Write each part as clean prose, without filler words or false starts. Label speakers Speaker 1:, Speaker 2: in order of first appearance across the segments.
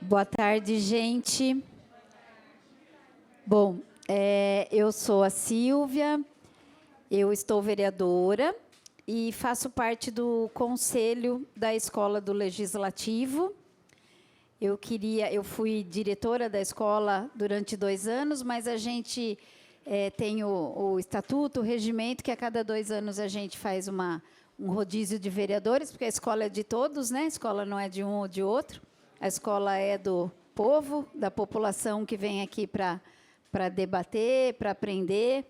Speaker 1: Boa tarde, gente. Bom, eu sou a Silvia, eu estou vereadora e faço parte do Conselho da Escola do Legislativo. Eu fui diretora da escola durante 2 anos, mas a gente tem o estatuto, o regimento, que a cada 2 anos a gente faz um rodízio de vereadores, porque a escola é de todos, né? A escola não é de um ou de outro. A escola é do povo, da população que vem aqui para debater, para aprender.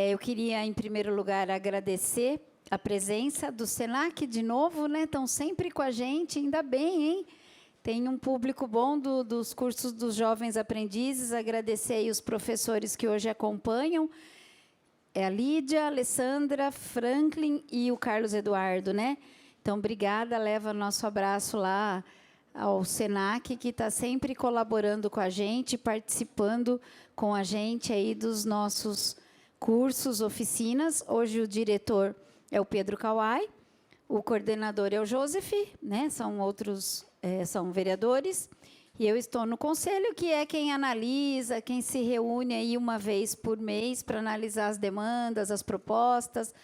Speaker 1: Eu queria, em primeiro lugar, agradecer a presença do SENAC de novo, né? Estão sempre com a gente, ainda bem, hein? Tem um público bom dos cursos dos jovens aprendizes. Agradecer aí os professores que hoje acompanham. A Lídia, a Alessandra, Franklin e o Carlos Eduardo, né? Então, obrigada, leva nosso abraço lá ao SENAC, que está sempre colaborando com a gente, participando com a gente aí dos nossos cursos, oficinas. Hoje o diretor é o Pedro Kawai, o coordenador é o Joseph, né? São vereadores, e eu estou no conselho, que é quem analisa, quem se reúne aí uma vez por mês para analisar as demandas, as propostas,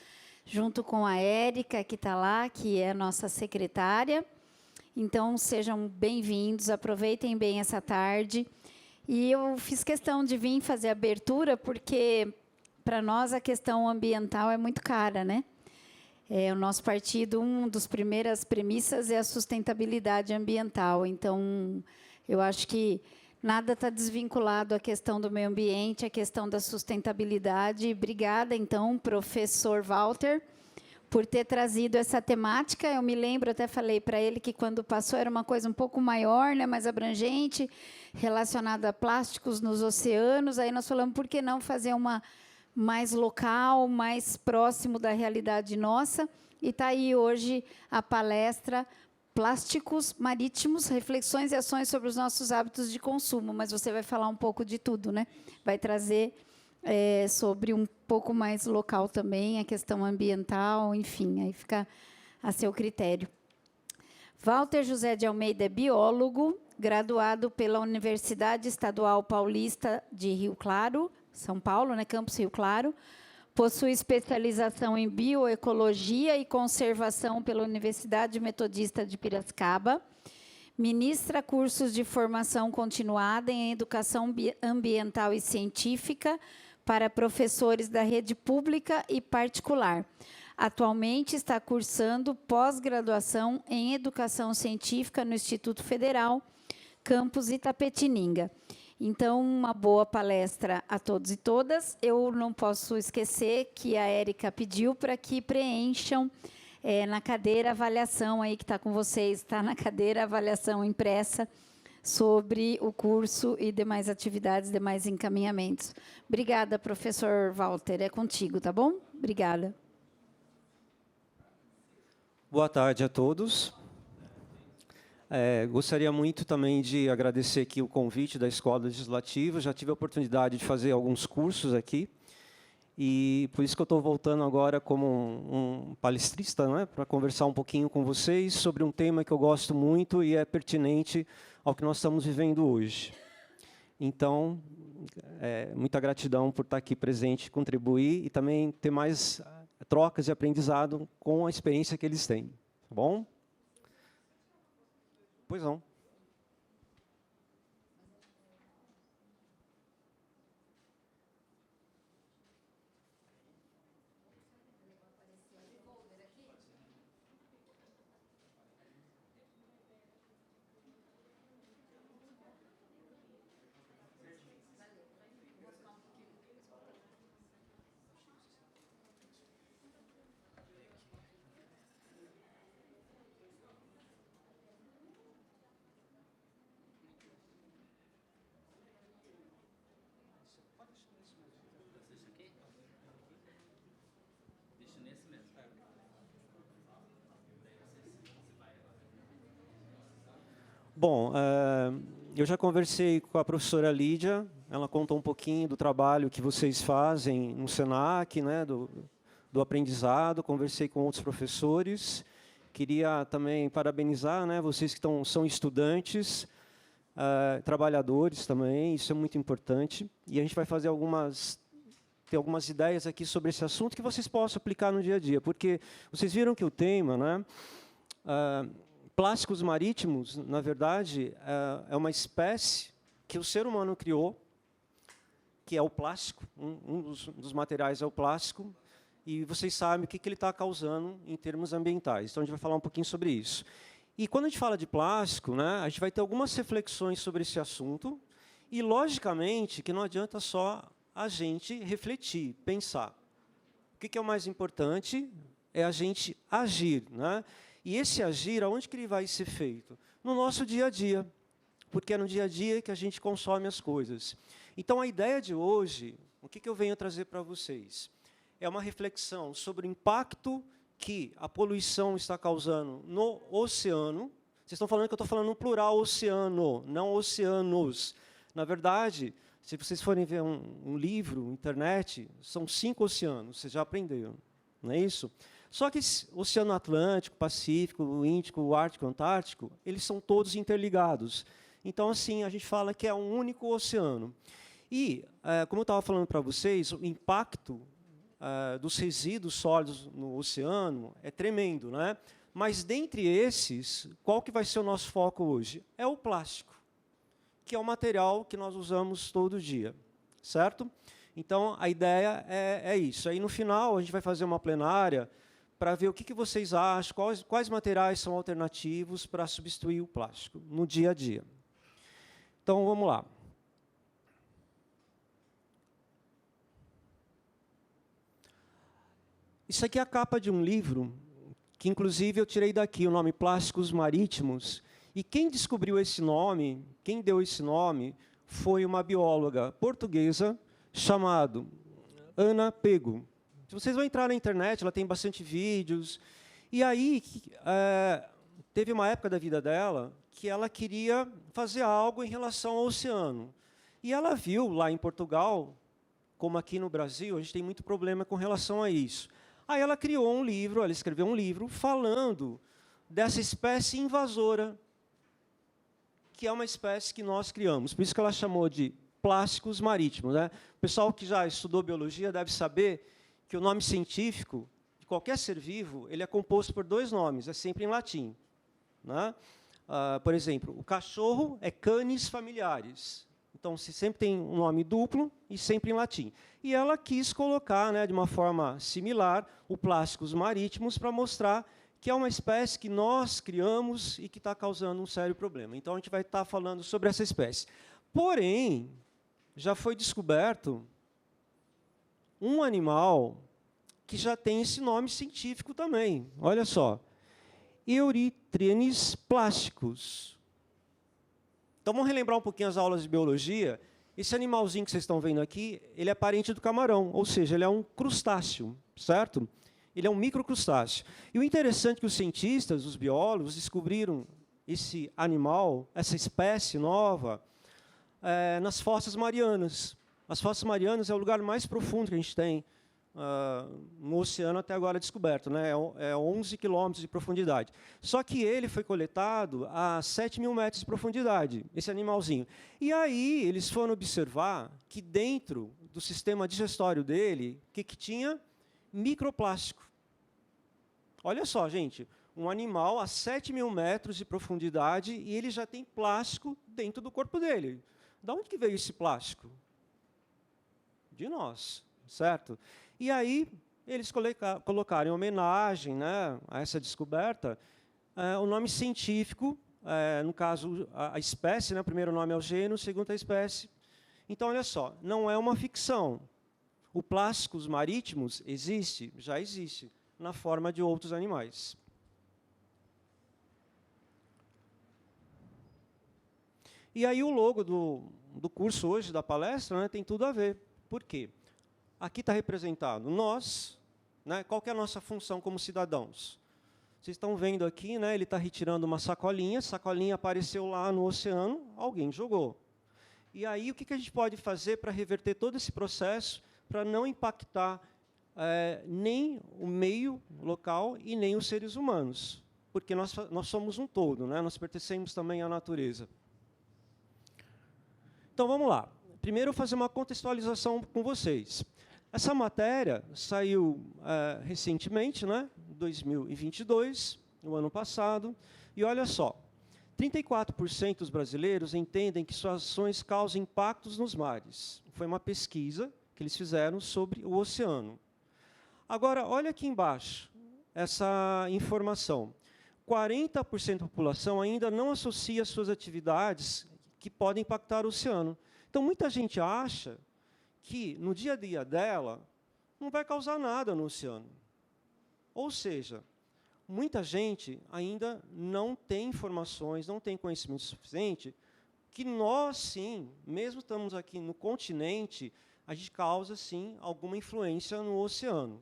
Speaker 1: junto com a Érica, que está lá, que é a nossa secretária. Então, sejam bem-vindos, aproveitem bem essa tarde. E eu fiz questão de vir fazer a abertura, porque, para nós, a questão ambiental é muito cara, né? O nosso partido, uma das primeiras premissas é a sustentabilidade ambiental. Então, eu acho que nada está desvinculado à questão do meio ambiente, à questão da sustentabilidade. Obrigada, então, professor Walter, por ter trazido essa temática. Eu me lembro, até falei para ele que, quando passou, era uma coisa um pouco maior, né, mais abrangente, relacionada a plásticos nos oceanos. Aí nós falamos, por que não fazer uma mais local, mais próximo da realidade nossa? E está aí hoje a palestra Plásticos Marítimos, Reflexões e Ações sobre os Nossos Hábitos de Consumo. Mas você vai falar um pouco de tudo, né? Vai trazer sobre um pouco mais local também, a questão ambiental, enfim, aí fica a seu critério. Walter José de Almeida é biólogo, graduado pela Universidade Estadual Paulista de Rio Claro, São Paulo, né, Campus Rio Claro. Possui especialização em bioecologia e conservação pela Universidade Metodista de Piracicaba. Ministra cursos de formação continuada em educação ambiental e científica para professores da rede pública e particular. Atualmente está cursando pós-graduação em educação científica no Instituto Federal, campus Itapetininga. Então, uma boa palestra a todos e todas. Eu não posso esquecer que a Érica pediu para que preencham na cadeira avaliação aí que está com vocês, está na cadeira avaliação impressa sobre o curso e demais atividades, demais encaminhamentos. Obrigada, professor Walter. É contigo, tá bom? Obrigada.
Speaker 2: Boa tarde a todos. Gostaria muito também de agradecer aqui o convite da Escola Legislativa. Já tive a oportunidade de fazer alguns cursos aqui, e por isso que eu estou voltando agora como um palestrista, né, para conversar um pouquinho com vocês sobre um tema que eu gosto muito e é pertinente ao que nós estamos vivendo hoje. Então, muita gratidão por estar aqui presente, contribuir e também ter mais trocas de aprendizado com a experiência que eles têm. Tá bom? Pois não. Bom, eu já conversei com a professora Lídia, ela contou um pouquinho do trabalho que vocês fazem no SENAC, né, do aprendizado, conversei com outros professores. Queria também parabenizar, né, vocês que são estudantes. trabalhadores também, isso é muito importante. E a gente vai fazer ter algumas ideias aqui sobre esse assunto que vocês possam aplicar no dia a dia, porque vocês viram que o tema, né, plásticos marítimos, na verdade, é uma espécie que o ser humano criou, que é o plástico, um dos materiais é o plástico, e vocês sabem o que ele está causando em termos ambientais. Então, a gente vai falar um pouquinho sobre isso. E quando a gente fala de plástico, né, a gente vai ter algumas reflexões sobre esse assunto, e, logicamente, que não adianta só a gente refletir, pensar. O que é o mais importante é a gente agir, né? E esse agir, aonde que ele vai ser feito? No nosso dia a dia, porque é no dia a dia que a gente consome as coisas. Então, a ideia de hoje, o que eu venho trazer para vocês? É uma reflexão sobre o impacto que a poluição está causando no oceano. Vocês estão falando que eu estou falando no plural oceano, não oceanos. Na verdade, se vocês forem ver um livro, internet, são 5 oceanos, vocês já aprenderam, não é isso? Só que o Oceano Atlântico, Pacífico, o Índico, o Ártico, o Antártico, eles são todos interligados. Então, assim, a gente fala que é um único oceano. E, como eu estava falando para vocês, o impacto dos resíduos sólidos no oceano é tremendo, né? Mas, dentre esses, qual que vai ser o nosso foco hoje? É o plástico, que é o material que nós usamos todo dia, certo? Então, a ideia é isso. Aí, no final, a gente vai fazer uma plenária para ver o que vocês acham, quais materiais são alternativos para substituir o plástico no dia a dia. Então, vamos lá. Isso aqui é a capa de um livro, que, inclusive, eu tirei daqui, o nome Plásticos Marítimos. E quem descobriu esse nome, quem deu esse nome, foi uma bióloga portuguesa chamada Ana Pego. Se vocês vão entrar na internet, ela tem bastante vídeos. E aí, teve uma época da vida dela que ela queria fazer algo em relação ao oceano. E ela viu, lá em Portugal, como aqui no Brasil, a gente tem muito problema com relação a isso. Aí ela criou um livro, ela escreveu um livro falando dessa espécie invasora, que é uma espécie que nós criamos. Por isso que ela chamou de plásticos marítimos, né? O pessoal que já estudou biologia deve saber que o nome científico de qualquer ser vivo ele é composto por 2 nomes, é sempre em latim, né? Por exemplo, o cachorro é Canis familiaris. Então, se sempre tem um nome duplo e sempre em latim. E ela quis colocar, né, de uma forma similar, o plásticos marítimos para mostrar que é uma espécie que nós criamos e que está causando um sério problema. Então, a gente vai estar falando sobre essa espécie. Porém, já foi descoberto um animal que já tem esse nome científico também. Olha só. Eurythrines plásticos. Então, vamos relembrar um pouquinho as aulas de biologia. Esse animalzinho que vocês estão vendo aqui, ele é parente do camarão, ou seja, ele é um crustáceo, certo? Ele é um microcrustáceo. E o interessante é que os cientistas, os biólogos, descobriram esse animal, essa espécie nova, nas fossas marianas. As fossas marianas é o lugar mais profundo que a gente tem no oceano até agora descoberto, né? É 11 quilômetros de profundidade. Só que ele foi coletado a 7.000 metros de profundidade, esse animalzinho. E aí eles foram observar que dentro do sistema digestório dele, o que tinha? Microplástico. Olha só, gente, um animal a 7.000 metros de profundidade e ele já tem plástico dentro do corpo dele. De onde que veio esse plástico? De nós, certo? E aí, eles colocaram em homenagem, né, a essa descoberta, o nome científico, no caso, a espécie, né, o primeiro nome é o gênero, o segundo é a espécie. Então, olha só, não é uma ficção. O plásticos marítimos existe, já existe, na forma de outros animais. E aí o logo do curso hoje, da palestra, né, tem tudo a ver. Por quê? Aqui está representado nós, né, qual que é a nossa função como cidadãos? Vocês estão vendo aqui, né, ele está retirando uma sacolinha, a sacolinha apareceu lá no oceano, alguém jogou. E aí o que a gente pode fazer para reverter todo esse processo, para não impactar nem o meio local e nem os seres humanos? Porque nós somos um todo, né, nós pertencemos também à natureza. Então, vamos lá. Primeiro, eu vou fazer uma contextualização com vocês. Essa matéria saiu recentemente, né, 2022, no ano passado, e olha só, 34% dos brasileiros entendem que suas ações causam impactos nos mares. Foi uma pesquisa que eles fizeram sobre o oceano. Agora, olha aqui embaixo, essa informação. 40% da população ainda não associa suas atividades que podem impactar o oceano. Então, muita gente acha que, no dia a dia dela, não vai causar nada no oceano. Ou seja, muita gente ainda não tem informações, não tem conhecimento suficiente, que nós, sim, mesmo estamos aqui no continente, a gente causa, sim, alguma influência no oceano.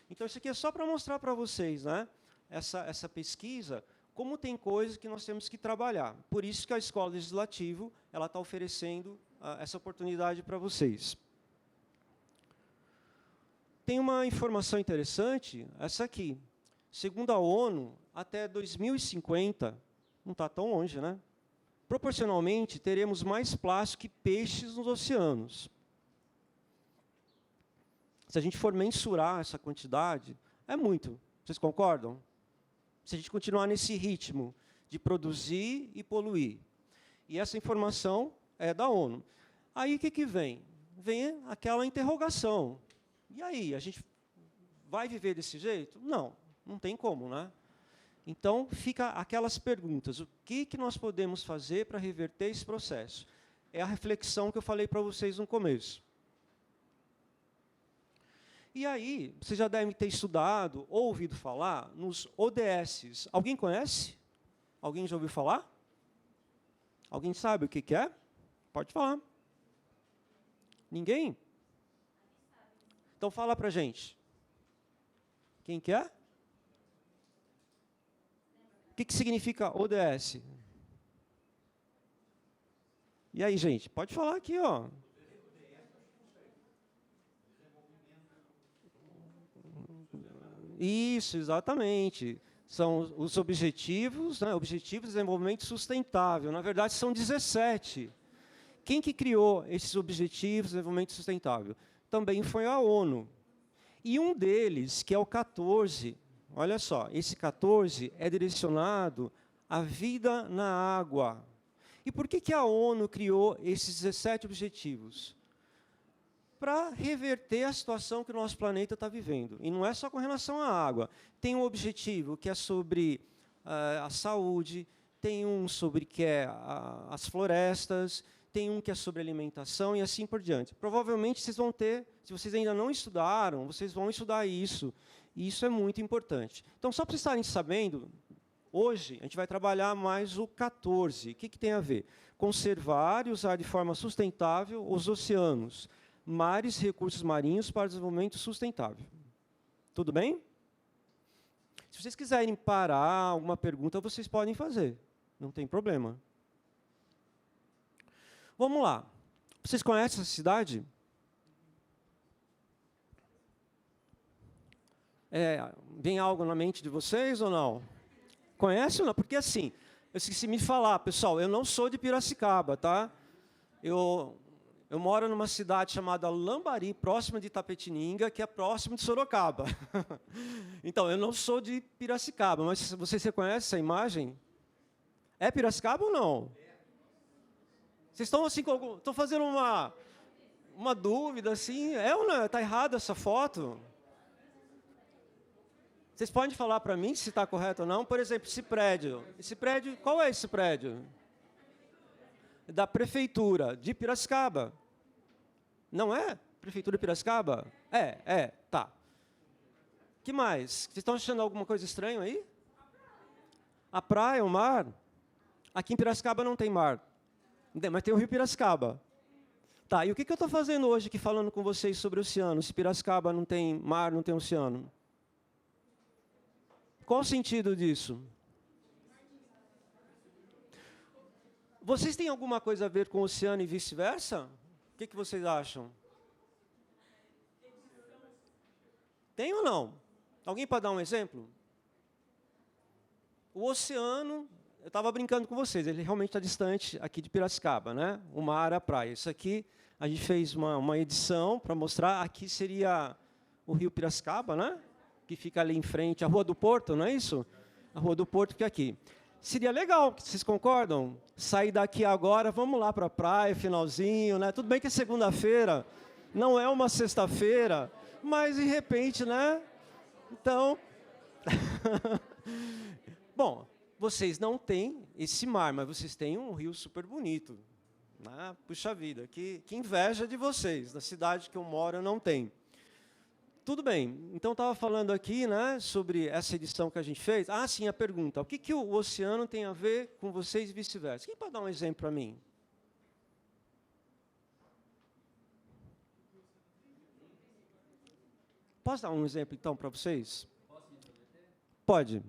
Speaker 2: Então, isso aqui é só para mostrar para vocês, né, essa pesquisa, como tem coisas que nós temos que trabalhar. Por isso que a Escola Legislativa está oferecendo essa oportunidade para vocês. Tem uma informação interessante, essa aqui. Segundo a ONU, até 2050, não está tão longe, né? Proporcionalmente, teremos mais plástico que peixes nos oceanos. Se a gente for mensurar essa quantidade, é muito. Vocês concordam? Se a gente continuar nesse ritmo de produzir e poluir. E essa informação é da ONU. Aí, o que vem? Vem aquela interrogação. E aí, a gente vai viver desse jeito? Não, não tem como, né? Então, fica aquelas perguntas. O que nós podemos fazer para reverter esse processo? É a reflexão que eu falei para vocês no começo. E aí, vocês já devem ter estudado ou ouvido falar nos ODS. Alguém conhece? Alguém já ouviu falar? Alguém sabe o que é? Pode falar. Ninguém? Então, fala para a gente. Quem quer? O que significa ODS? E aí, gente? Pode falar aqui, ó. Isso, exatamente. São os objetivos, né, Objetivos de Desenvolvimento Sustentável. Na verdade, são 17. Quem que criou esses Objetivos de Desenvolvimento Sustentável? Também foi a ONU. E um deles, que é o 14, olha só, esse 14 é direcionado à vida na água. E por que a ONU criou esses 17 objetivos? Para reverter a situação que o nosso planeta está vivendo. E não é só com relação à água. Tem um objetivo que é sobre a saúde, tem um sobre que é as florestas, tem um que é sobre alimentação e assim por diante. Provavelmente vocês vão ter, se vocês ainda não estudaram, vocês vão estudar isso. E isso é muito importante. Então, só para vocês estarem sabendo, hoje a gente vai trabalhar mais o 14. O que tem a ver? Conservar e usar de forma sustentável os oceanos, mares e recursos marinhos para o desenvolvimento sustentável. Tudo bem? Se vocês quiserem parar alguma pergunta, vocês podem fazer. Não tem problema. Vamos lá. Vocês conhecem essa cidade? Vem algo na mente de vocês ou não? Conhece ou não? Porque assim, eu esqueci de me falar, pessoal, eu não sou de Piracicaba, tá? Eu moro numa cidade chamada Lambari, próxima de Itapetininga, que é próximo de Sorocaba. Então, eu não sou de Piracicaba, mas vocês reconhecem essa imagem? É Piracicaba ou não? Vocês estão assim, estão fazendo uma dúvida, assim, é ou não? Está errada essa foto? Vocês podem falar para mim se está correto ou não? Por exemplo, esse prédio, qual é esse prédio? Da Prefeitura de Piracicaba. Não é? Prefeitura de Piracicaba? Tá. O que mais? Vocês estão achando alguma coisa estranha aí? A praia, o mar? Aqui em Piracicaba não tem mar, mas tem o Rio Piracicaba. Tá, e o que eu estou fazendo hoje aqui falando com vocês sobre o oceano, se Piracicaba não tem mar, não tem oceano? Qual o sentido disso? Vocês têm alguma coisa a ver com o oceano e vice-versa? O que vocês acham? Tem ou não? Alguém pode dar um exemplo? O oceano, eu estava brincando com vocês, ele realmente está distante aqui de Piracicaba, né? O mar, a praia. Isso aqui, a gente fez uma edição para mostrar, aqui seria o rio Piracicaba, né? Que fica ali em frente, a Rua do Porto, não é isso? A Rua do Porto fica aqui. Seria legal, vocês concordam? Sair daqui agora, vamos lá para a praia, finalzinho, né? Tudo bem que é segunda-feira, não é uma sexta-feira, mas de repente, né? Então, bom, vocês não têm esse mar, mas vocês têm um rio super bonito, né? Puxa vida, que inveja de vocês, na cidade que eu moro não tem. Tudo bem, então estava falando aqui, né, sobre essa edição que a gente fez. Ah, sim, a pergunta, o que o oceano tem a ver com vocês e vice-versa? Quem pode dar um exemplo para mim? Posso dar um exemplo, então, para vocês? Pode.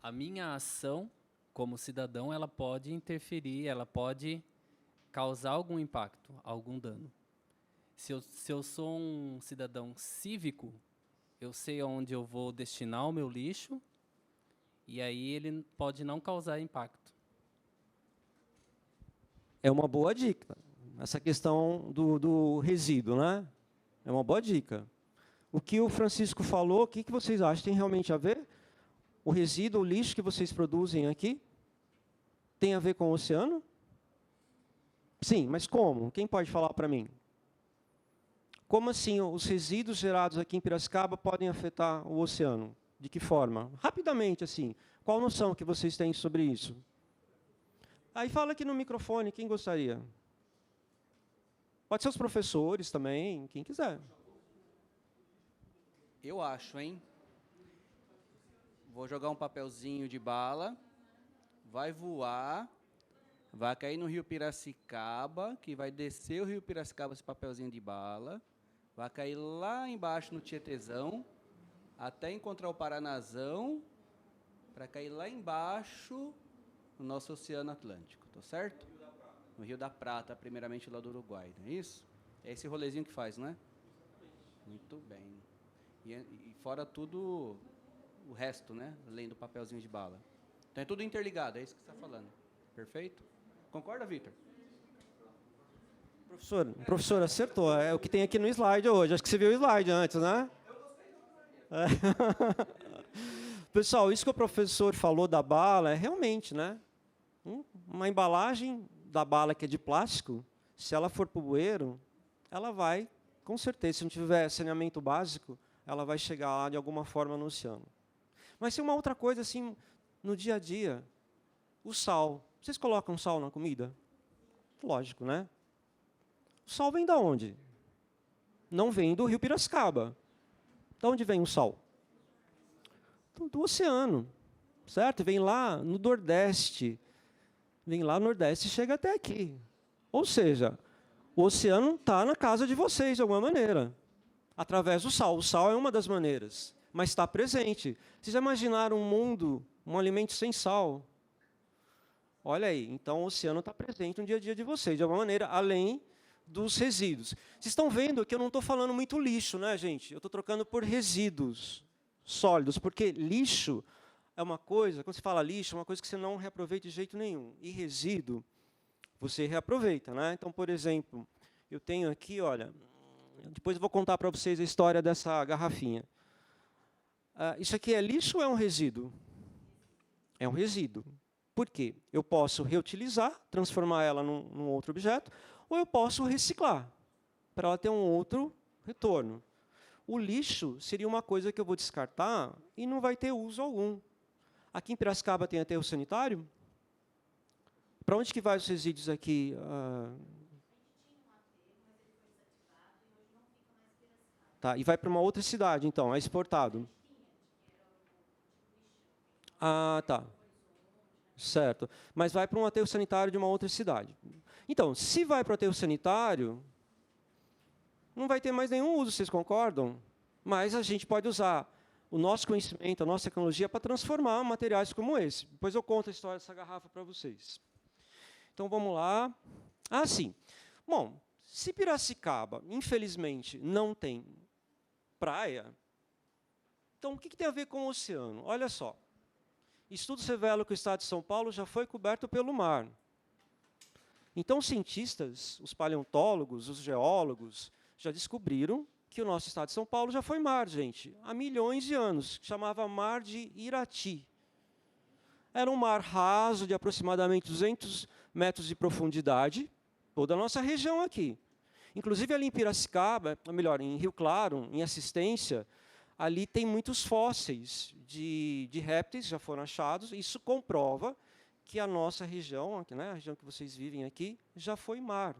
Speaker 3: A minha ação como cidadão, ela pode interferir, ela pode causar algum impacto, algum dano. Se eu sou um cidadão cívico, eu sei onde eu vou destinar o meu lixo, e aí ele pode não causar impacto.
Speaker 2: É uma boa dica, essa questão do resíduo, né? É uma boa dica. O que o Francisco falou, o que vocês acham? Tem realmente a ver? O resíduo, o lixo que vocês produzem aqui, tem a ver com o oceano? Sim, mas como? Quem pode falar para mim? Como assim os resíduos gerados aqui em Piracicaba podem afetar o oceano? De que forma? Rapidamente, assim. Qual noção que vocês têm sobre isso? Aí fala aqui no microfone, quem gostaria? Pode ser os professores também, quem quiser.
Speaker 4: Eu acho, hein? Vou jogar um papelzinho de bala, vai voar, vai cair no rio Piracicaba, que vai descer o rio Piracicaba esse papelzinho de bala, vai cair lá embaixo no Tietezão, até encontrar o Paranazão, para cair lá embaixo no nosso Oceano Atlântico, tá certo? No Rio da Prata, primeiramente lá do Uruguai, não é isso? É esse rolezinho que faz, não é? Muito bem. E fora tudo o resto, né? Além do papelzinho de bala. Então é tudo interligado, é isso que você está falando. Perfeito? Concorda, Victor?
Speaker 2: Professor, acertou. É o que tem aqui no slide hoje. Acho que você viu o slide antes, né? É. Pessoal, isso que o professor falou da bala é realmente, né? Uma embalagem da bala que é de plástico, se ela for para o bueiro, ela vai, com certeza, se não tiver saneamento básico, ela vai chegar lá de alguma forma no oceano. Mas tem uma outra coisa, assim, no dia a dia, o sal. Vocês colocam sal na comida? Lógico, né? O sal vem de onde? Não vem do rio Piracicaba. De onde vem o sal? Do oceano, certo? Vem lá no Nordeste. Vem lá no Nordeste e chega até aqui. Ou seja, o oceano está na casa de vocês, de alguma maneira. Através do sal. O sal é uma das maneiras, mas está presente. Vocês já imaginaram um mundo, um alimento sem sal? Olha aí, então o oceano está presente no dia a dia de vocês, de alguma maneira, além dos resíduos. Vocês estão vendo que eu não estou falando muito lixo, né, gente? Eu estou trocando por resíduos sólidos, porque lixo é uma coisa, quando você fala lixo, é uma coisa que você não reaproveita de jeito nenhum. E resíduo, você reaproveita, né? Então, por exemplo, eu tenho aqui, olha, depois eu vou contar para vocês a história dessa garrafinha. Isso aqui é lixo ou é um resíduo? É um resíduo. Por quê? Eu posso reutilizar, transformar ela num outro objeto, ou eu posso reciclar, para ela ter um outro retorno. O lixo seria uma coisa que eu vou descartar e não vai ter uso algum. Aqui em Piracicaba tem aterro sanitário? Para onde que vai os resíduos aqui? Tá, e vai para uma outra cidade, então, é exportado. Ah, tá. Certo. Mas vai para um aterro sanitário de uma outra cidade. Então, se vai para o aterro sanitário, não vai ter mais nenhum uso, vocês concordam? Mas a gente pode usar o nosso conhecimento, a nossa tecnologia, para transformar materiais como esse. Depois eu conto a história dessa garrafa para vocês. Então, vamos lá. Ah, sim. Bom, se Piracicaba, infelizmente, não tem praia, Então, o que tem a ver com o oceano? Olha só. Estudos revelam que o estado de São Paulo já foi coberto pelo mar. Então, os cientistas, os paleontólogos, os geólogos, já descobriram que o nosso estado de São Paulo já foi mar, gente, há milhões de anos, que chamava Mar de Irati. Era um mar raso de aproximadamente 200 metros de profundidade, toda a nossa região aqui. Inclusive, ali em Piracicaba, ou melhor, em Rio Claro, em Assistência, ali tem muitos fósseis de répteis, já foram achados. Isso comprova que a nossa região, aqui, né, a região que vocês vivem aqui, já foi mar,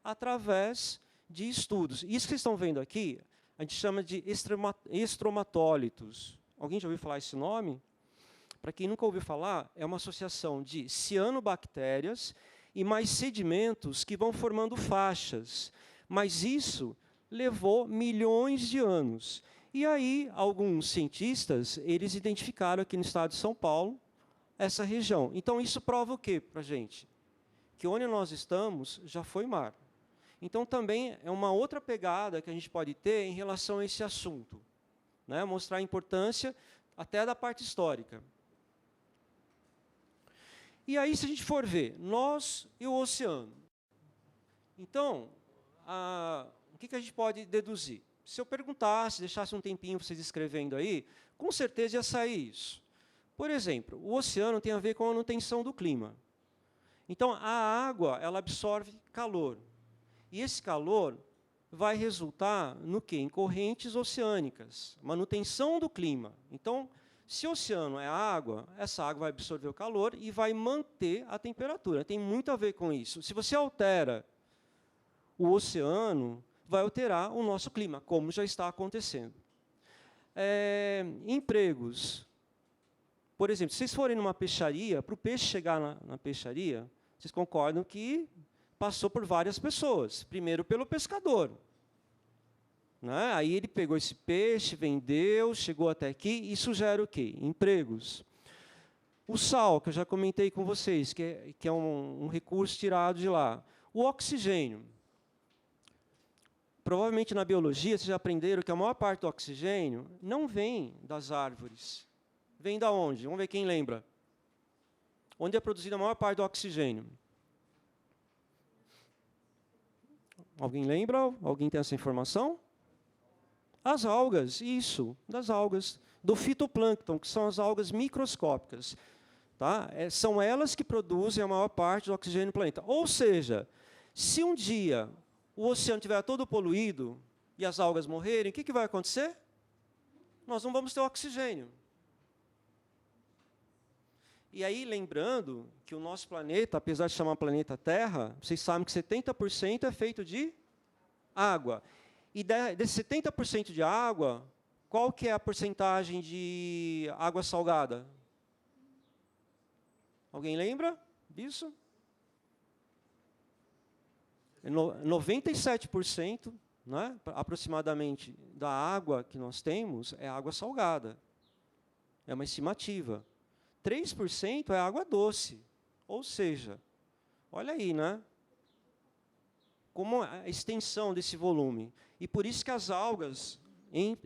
Speaker 2: através de estudos. Isso que vocês estão vendo aqui, a gente chama de estromatólitos. Alguém já ouviu falar esse nome? Para quem nunca ouviu falar, é uma associação de cianobactérias e mais sedimentos que vão formando faixas. Mas isso levou milhões de anos. E aí, alguns cientistas, eles identificaram aqui no estado de São Paulo essa região. Então, isso prova o quê para a gente? Que onde nós estamos já foi mar. Então, também é uma outra pegada que a gente pode ter em relação a esse assunto, né? Mostrar a importância até da parte histórica. E aí, se a gente for ver, nós e o oceano. Então, o que a gente pode deduzir? Se eu perguntasse, deixasse um tempinho vocês escrevendo aí, com certeza ia sair isso. Por exemplo, o oceano tem a ver com a manutenção do clima. Então, a água, ela absorve calor. E esse calor vai resultar no quê? Em correntes oceânicas, manutenção do clima. Então, se o oceano é água, essa água vai absorver o calor e vai manter a temperatura. Tem muito a ver com isso. Se você altera o oceano, vai alterar o nosso clima, como já está acontecendo. Empregos. Por exemplo, se vocês forem numa peixaria, para o peixe chegar na peixaria, vocês concordam que passou por várias pessoas. Primeiro pelo pescador. Né? Aí ele pegou esse peixe, vendeu, chegou até aqui, isso gera o quê? Empregos. O sal, que eu já comentei com vocês, que é um recurso tirado de lá. O oxigênio. Provavelmente na biologia vocês já aprenderam que a maior parte do oxigênio não vem das árvores. Vem da onde? Vamos ver quem lembra. Onde é produzida a maior parte do oxigênio? Alguém lembra? Alguém tem essa informação? As algas, isso, das algas. Do fitoplâncton, que são as algas microscópicas. Tá? São elas que produzem a maior parte do oxigênio no planeta. Ou seja, se um dia o oceano estiver todo poluído e as algas morrerem, o que vai acontecer? Nós não vamos ter oxigênio. E aí, lembrando que o nosso planeta, apesar de chamar planeta Terra, vocês sabem que 70% é feito de água. E desse 70% de água, qual que é a porcentagem de água salgada? Alguém lembra disso? 97%, né, aproximadamente, da água que nós temos é água salgada. É uma estimativa. 3% é água doce. Ou seja, olha aí, né? Como a extensão desse volume. E por isso que as algas,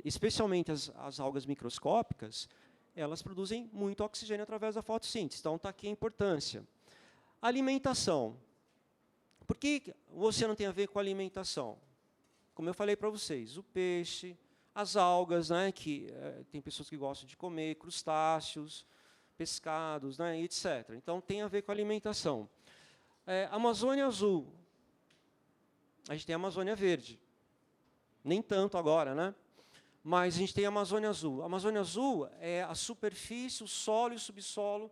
Speaker 2: especialmente as algas microscópicas, elas produzem muito oxigênio através da fotossíntese. Então, está aqui a importância. Alimentação. Por que o oceano tem a ver com a alimentação? Como eu falei para vocês, o peixe, as algas, né, que tem pessoas que gostam de comer, crustáceos, pescados, né, etc. Então, tem a ver com a alimentação. Amazônia Azul. A gente tem a Amazônia Verde. Nem tanto agora, né? Mas a gente tem a Amazônia Azul. A Amazônia Azul é a superfície, o solo e o subsolo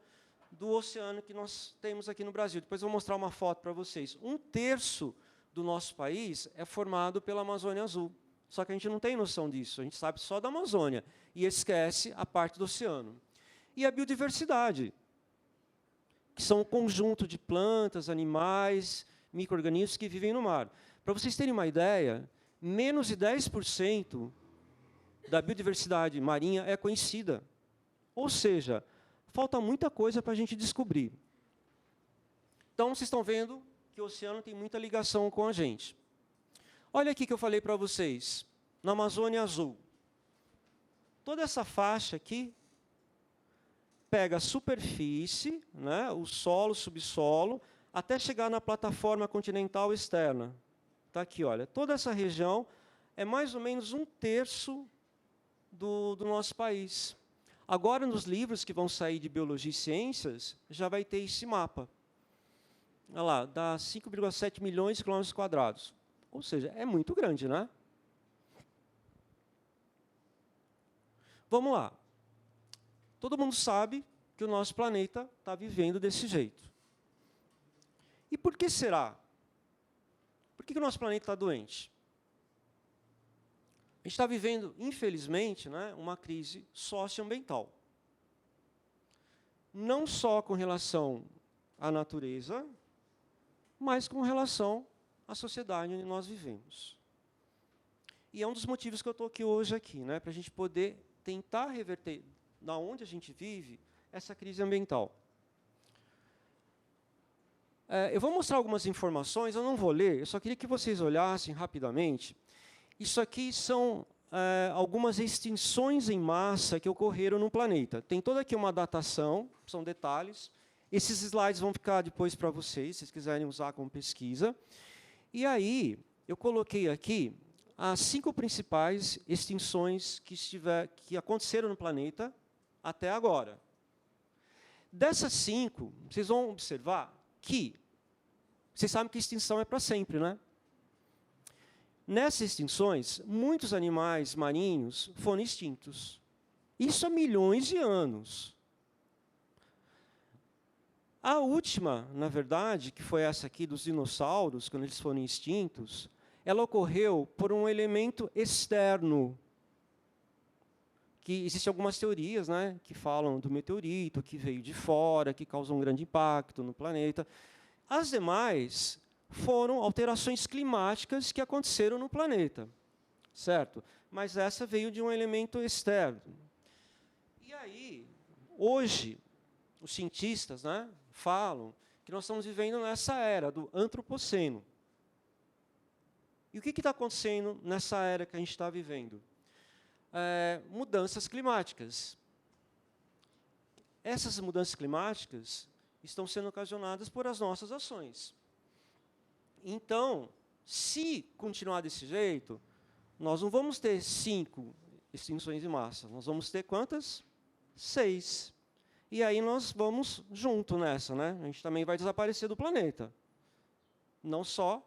Speaker 2: do oceano que nós temos aqui no Brasil. Depois eu vou mostrar uma foto para vocês. 1/3 do nosso país é formado pela Amazônia Azul. Só que a gente não tem noção disso. A gente sabe só da Amazônia e esquece a parte do oceano. E a biodiversidade, que são um conjunto de plantas, animais, micro-organismos que vivem no mar. Para vocês terem uma ideia, menos de 10% da biodiversidade marinha é conhecida. Ou seja, falta muita coisa para a gente descobrir. Então, vocês estão vendo que o oceano tem muita ligação com a gente. Olha aqui que eu falei para vocês, na Amazônia Azul. toda essa faixa aqui pega a superfície, né, o solo, subsolo, até chegar na plataforma continental externa. Está aqui, olha, toda essa região é mais ou menos 1/3 do nosso país. Agora, nos livros que vão sair de Biologia e Ciências, já vai ter esse mapa. Olha lá, dá 5,7 milhões de quilômetros quadrados. Ou seja, é muito grande, né? Vamos lá. Todo mundo sabe que o nosso planeta está vivendo desse jeito. E por que será? Por que o nosso planeta está doente? A gente está vivendo, infelizmente, né, uma crise socioambiental. Não só com relação à natureza, mas com relação à sociedade onde nós vivemos. E é um dos motivos que eu estou aqui, né, para a gente poder tentar reverter, da onde a gente vive, essa crise ambiental. Eu vou mostrar algumas informações, eu não vou ler, eu só queria que vocês olhassem rapidamente. Isso aqui são algumas extinções em massa que ocorreram no planeta. Tem toda aqui uma datação, são detalhes. Esses slides vão ficar depois para vocês, se vocês quiserem usar como pesquisa. E aí, eu coloquei aqui as 5 principais extinções que aconteceram no planeta até agora. Dessas 5, vocês vão observar que, vocês sabem que extinção é para sempre, né? Nessas extinções, muitos animais marinhos foram extintos. Isso há milhões de anos. A última, na verdade, que foi essa aqui dos dinossauros, quando eles foram extintos, ela ocorreu por um elemento externo. Que existem algumas teorias, né, que falam do meteorito, que veio de fora, que causou um grande impacto no planeta. As demais foram alterações climáticas que aconteceram no planeta, certo? Mas essa veio de um elemento externo. E aí, hoje, os cientistas, né, falam que nós estamos vivendo nessa era do antropoceno. E o que está acontecendo nessa era que a gente está vivendo? Mudanças climáticas. Essas mudanças climáticas estão sendo ocasionadas por as nossas ações. Então, se continuar desse jeito, nós não vamos ter 5 extinções em massa. Nós vamos ter quantas? 6. E aí nós vamos junto nessa, né? A gente também vai desaparecer do planeta. Não só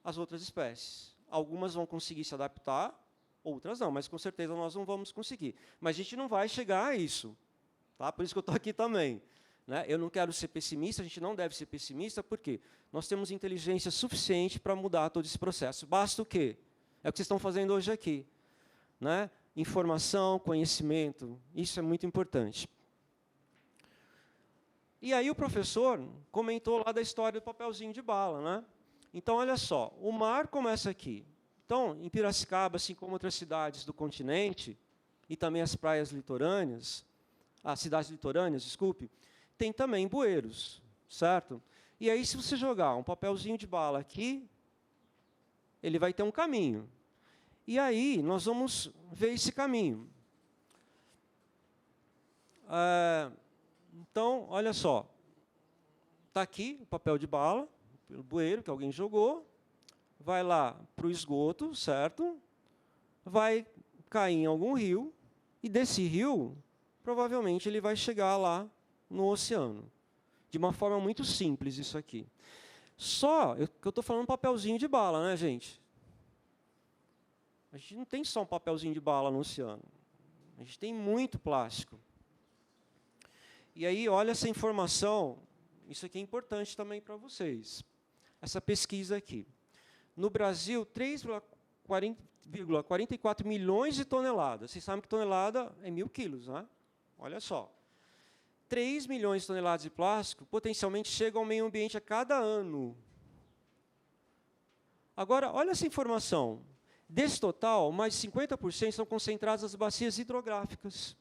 Speaker 2: as outras espécies. Algumas vão conseguir se adaptar, outras não, mas com certeza nós não vamos conseguir. Mas a gente não vai chegar a isso. Tá? Por isso que eu estou aqui também. Né? Eu não quero ser pessimista, a gente não deve ser pessimista, porque nós temos inteligência suficiente para mudar todo esse processo. Basta o quê? É o que vocês estão fazendo hoje aqui. Né? Informação, conhecimento, isso é muito importante. E aí o professor comentou lá da história do papelzinho de bala. Né? Então, olha só, o mar começa aqui. Então, em Piracicaba, assim como outras cidades do continente, e também as praias litorâneas, as cidades litorâneas, desculpe, tem também bueiros, certo? E aí, se você jogar um papelzinho de bala aqui, ele vai ter um caminho. E aí, nós vamos ver esse caminho. Então, olha só. Está aqui o papel de bala, pelo bueiro que alguém jogou, vai lá para o esgoto, certo? Vai cair em algum rio, e desse rio, provavelmente, ele vai chegar lá no oceano. De uma forma muito simples, isso aqui. Só que eu estou falando papelzinho de bala, né, gente? A gente não tem só um papelzinho de bala no oceano. A gente tem muito plástico. E aí, olha essa informação, isso aqui é importante também para vocês. Essa pesquisa aqui. No Brasil, 3,44 milhões de toneladas. Vocês sabem que tonelada é 1.000 quilos, né? Olha só. 3 milhões de toneladas de plástico potencialmente chegam ao meio ambiente a cada ano. Agora, olha essa informação. Desse total, mais de 50% são concentrados nas bacias hidrográficas,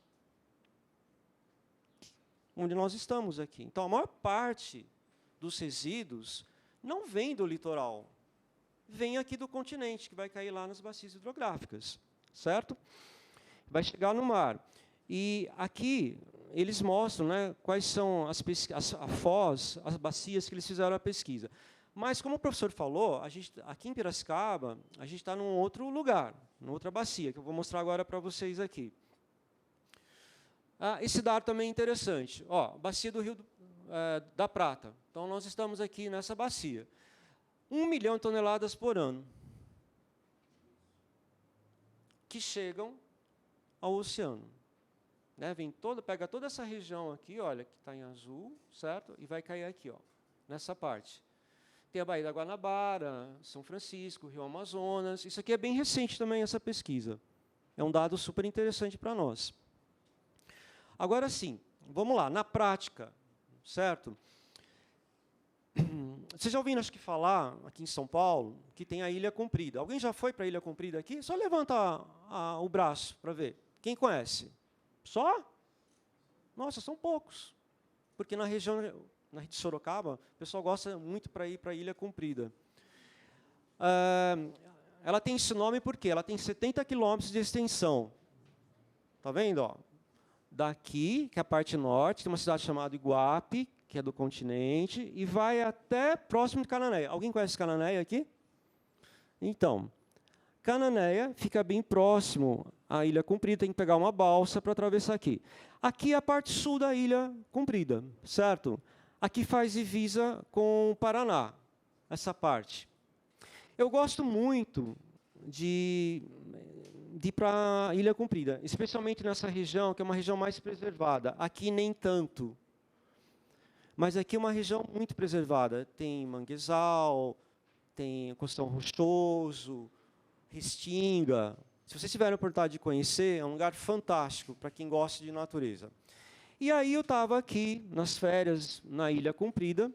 Speaker 2: onde nós estamos aqui. Então, a maior parte dos resíduos não vem do litoral, vem aqui do continente, que vai cair lá nas bacias hidrográficas, certo? vai chegar no mar. E aqui eles mostram, né, quais são as foz, as bacias que eles fizeram a pesquisa. Mas, como o professor falou, aqui em Piracicaba, a gente está num outro lugar, numa outra bacia, que eu vou mostrar agora para vocês aqui. Esse dado também é interessante. Ó, bacia do Rio da Prata. Então, nós estamos aqui nessa bacia. 1 milhão de toneladas por ano que chegam ao oceano. Né? Pega toda essa região aqui, olha, que está em azul, certo? E vai cair aqui, ó, nessa parte. Tem a Baía da Guanabara, São Francisco, Rio Amazonas. Isso aqui é bem recente também, essa pesquisa. É um dado super interessante para nós. Agora sim, vamos lá, na prática, certo? Vocês já ouviram, acho que, falar, aqui em São Paulo, que tem a Ilha Comprida. Alguém já foi para a Ilha Comprida aqui? Só levanta o braço para ver. Quem conhece? Só? Nossa, são poucos. Porque na região de Sorocaba, o pessoal gosta muito para ir para a Ilha Comprida. Ela tem esse nome porque ela tem 70 quilômetros de extensão. Está vendo? Ó? Daqui, que é a parte norte, tem uma cidade chamada Iguape, que é do continente, e vai até próximo de Cananéia. Alguém conhece Cananéia aqui? Então, Cananéia fica bem próximo à Ilha Comprida, tem que pegar uma balsa para atravessar aqui. Aqui é a parte sul da Ilha Comprida, certo? Aqui faz divisa com o Paraná, essa parte. Eu gosto muito de ir para a Ilha Comprida, especialmente nessa região, que é uma região mais preservada. Aqui nem tanto. Mas aqui é uma região muito preservada. Tem manguezal, tem costão rochoso, restinga. Se vocês tiverem a oportunidade de conhecer, é um lugar fantástico para quem gosta de natureza. E aí eu estava aqui, nas férias, na Ilha Comprida.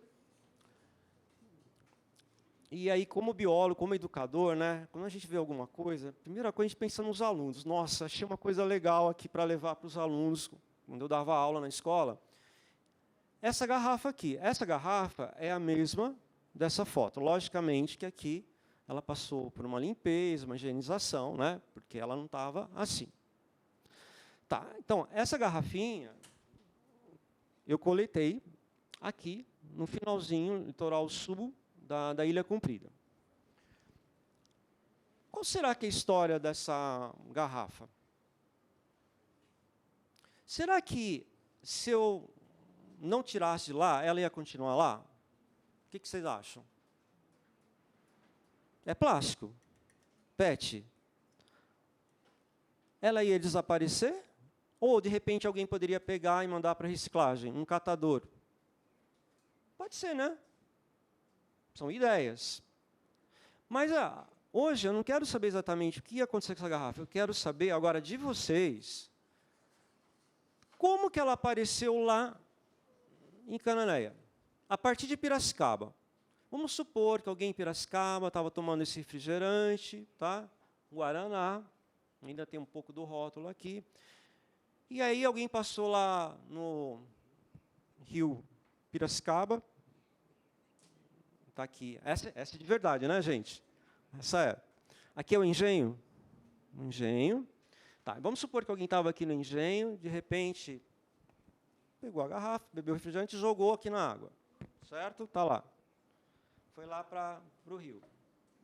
Speaker 2: E aí, como biólogo, como educador, né, quando a gente vê alguma coisa, a primeira coisa a gente pensa nos alunos. Nossa, achei uma coisa legal aqui para levar para os alunos, quando eu dava aula na escola. Essa garrafa aqui. Essa garrafa é a mesma dessa foto. Logicamente que aqui ela passou por uma limpeza, uma higienização, né, porque ela não estava assim. Tá, então, essa garrafinha eu coletei aqui, no finalzinho, litoral sul da Ilha Comprida. Qual será que é a história dessa garrafa? Será que, se eu não tirasse de lá, ela ia continuar lá? O que vocês acham? É plástico, PET. Ela ia desaparecer? Ou, de repente, alguém poderia pegar e mandar para reciclagem, um catador? Pode ser, né? São ideias. Mas hoje eu não quero saber exatamente o que ia acontecer com essa garrafa. Eu quero saber agora de vocês como que ela apareceu lá em Cananéia, a partir de Piracicaba. Vamos supor que alguém em Piracicaba estava tomando esse refrigerante, tá? Guaraná, ainda tem um pouco do rótulo aqui. E aí alguém passou lá no rio Piracicaba. Está aqui. Essa é de verdade, né, gente? Essa é. Aqui é o engenho. Engenho. Tá, vamos supor que alguém estava aqui no engenho, de repente, pegou a garrafa, bebeu o refrigerante e jogou aqui na água. Certo? Está lá. Foi lá para o rio.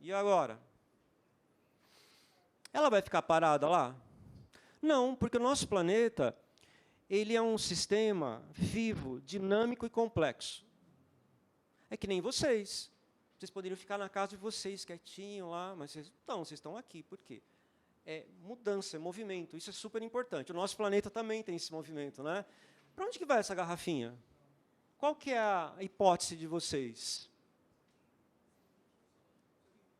Speaker 2: E agora? Ela vai ficar parada lá? Não, porque o nosso planeta ele é um sistema vivo, dinâmico e complexo. É que nem vocês. Vocês poderiam ficar na casa de vocês, quietinho lá, mas vocês estão aqui. Por quê? É mudança, é movimento. Isso é super importante. O nosso planeta também tem esse movimento, né? Para onde que vai essa garrafinha? Qual que é a hipótese de vocês?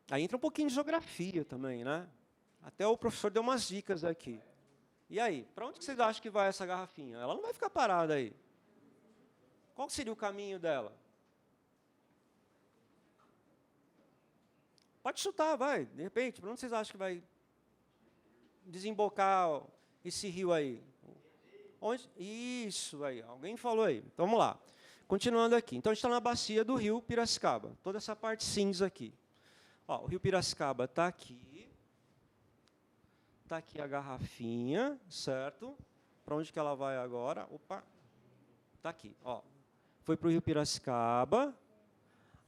Speaker 2: Aí entra um pouquinho de geografia também, né? Até o professor deu umas dicas aqui. E aí, para onde que vocês acham que vai essa garrafinha? Ela não vai ficar parada aí. Qual seria o caminho dela? Pode chutar, vai. De repente, para onde vocês acham que vai desembocar esse rio aí? Onde? Isso aí, alguém falou aí. Então, vamos lá. Continuando aqui. Então, a gente está na bacia do rio Piracicaba. Toda essa parte cinza aqui. Ó, o rio Piracicaba está aqui. Está aqui a garrafinha, certo? Para onde que ela vai agora? Opa, está aqui, ó. Foi para o Rio Piracicaba.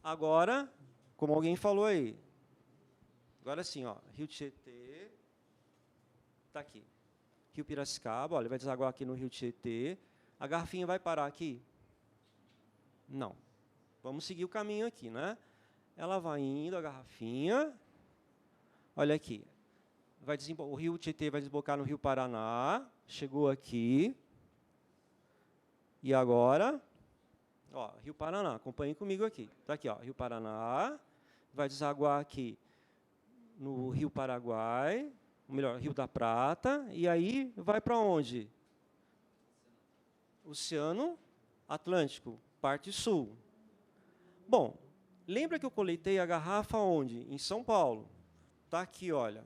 Speaker 2: Agora, como alguém falou aí, agora sim, ó, Rio Tietê, está aqui. Rio Piracicaba, ó, ele vai desaguar aqui no Rio Tietê. A garrafinha vai parar aqui? Não. Vamos seguir o caminho aqui, né? Ela vai indo, a garrafinha. Olha aqui. O Rio Tietê vai desembocar no Rio Paraná. Chegou aqui. E agora? Ó, Rio Paraná, acompanhem comigo aqui. Está aqui, ó, Rio Paraná. Vai desaguar aqui no Rio Paraguai. Ou melhor, Rio da Prata. E aí vai para onde? Oceano Atlântico, parte sul. Bom, lembra que eu coletei a garrafa onde? Em São Paulo. Está aqui, olha,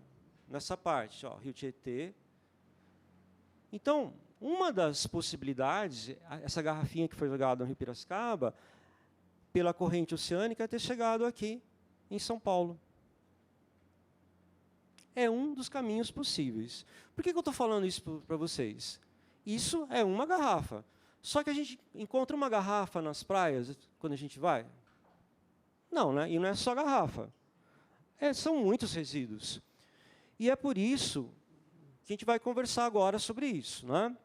Speaker 2: nessa parte, ó, Rio Tietê. Então, uma das possibilidades, essa garrafinha que foi jogada no Rio Piracicaba, pela corrente oceânica, é ter chegado aqui em São Paulo. É um dos caminhos possíveis. Por que eu estou falando isso para vocês? Isso é uma garrafa. Só que a gente encontra uma garrafa nas praias quando a gente vai? Não, né? E não é só garrafa. São muitos resíduos. E é por isso que a gente vai conversar agora sobre isso, né?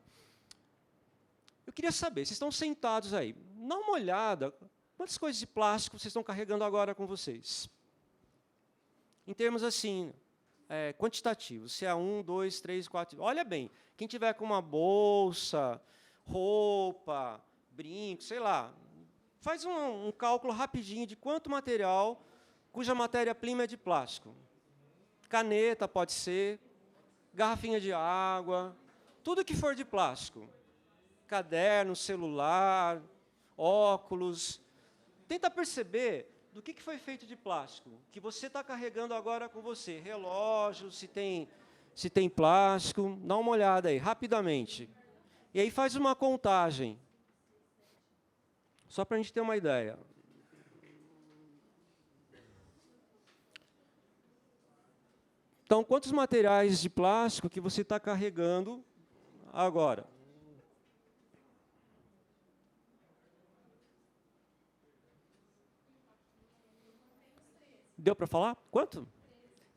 Speaker 2: Eu queria saber, vocês estão sentados aí, dá uma olhada, quantas coisas de plástico vocês estão carregando agora com vocês? Em termos assim, quantitativos, se é 1, 2, 3, 4... Olha bem, quem tiver com uma bolsa, roupa, brinco, sei lá, faz um cálculo rapidinho de quanto material cuja matéria-prima é de plástico. Caneta pode ser, garrafinha de água, tudo que for de plástico. Caderno, celular, óculos. Tenta perceber do que foi feito de plástico, que você está carregando agora com você. Relógio, se tem plástico, dá uma olhada aí, rapidamente. E aí faz uma contagem. Só para a gente ter uma ideia. Então, quantos materiais de plástico que você está carregando agora? Deu para falar? Quanto?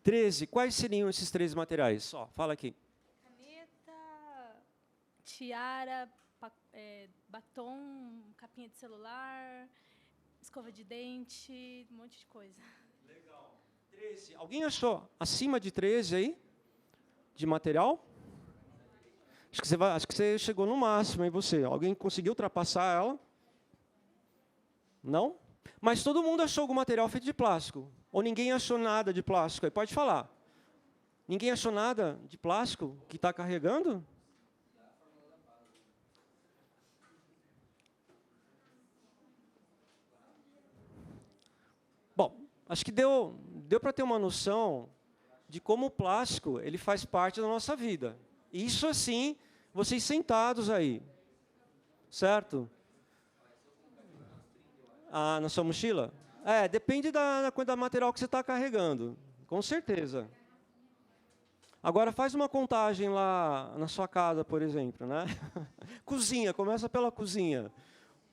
Speaker 2: 13. Quais seriam esses 13 materiais? Ó, fala aqui.
Speaker 5: Caneta, tiara, batom, capinha de celular, escova de dente, um monte de coisa.
Speaker 2: Legal. 13. Alguém achou acima de 13 aí? De material? Acho que você chegou no máximo, hein, você? Alguém conseguiu ultrapassar ela? Não? Mas todo mundo achou algum material feito de plástico. Ou ninguém achou nada de plástico? Aí pode falar. Ninguém achou nada de plástico que está carregando? Bom, acho que deu para ter uma noção de como o plástico ele faz parte da nossa vida. Isso assim, vocês sentados aí, certo? Ah, na sua mochila? Depende da quantidade de material que você está carregando, com certeza. Agora faz uma contagem lá na sua casa, por exemplo, né? Cozinha, começa pela cozinha.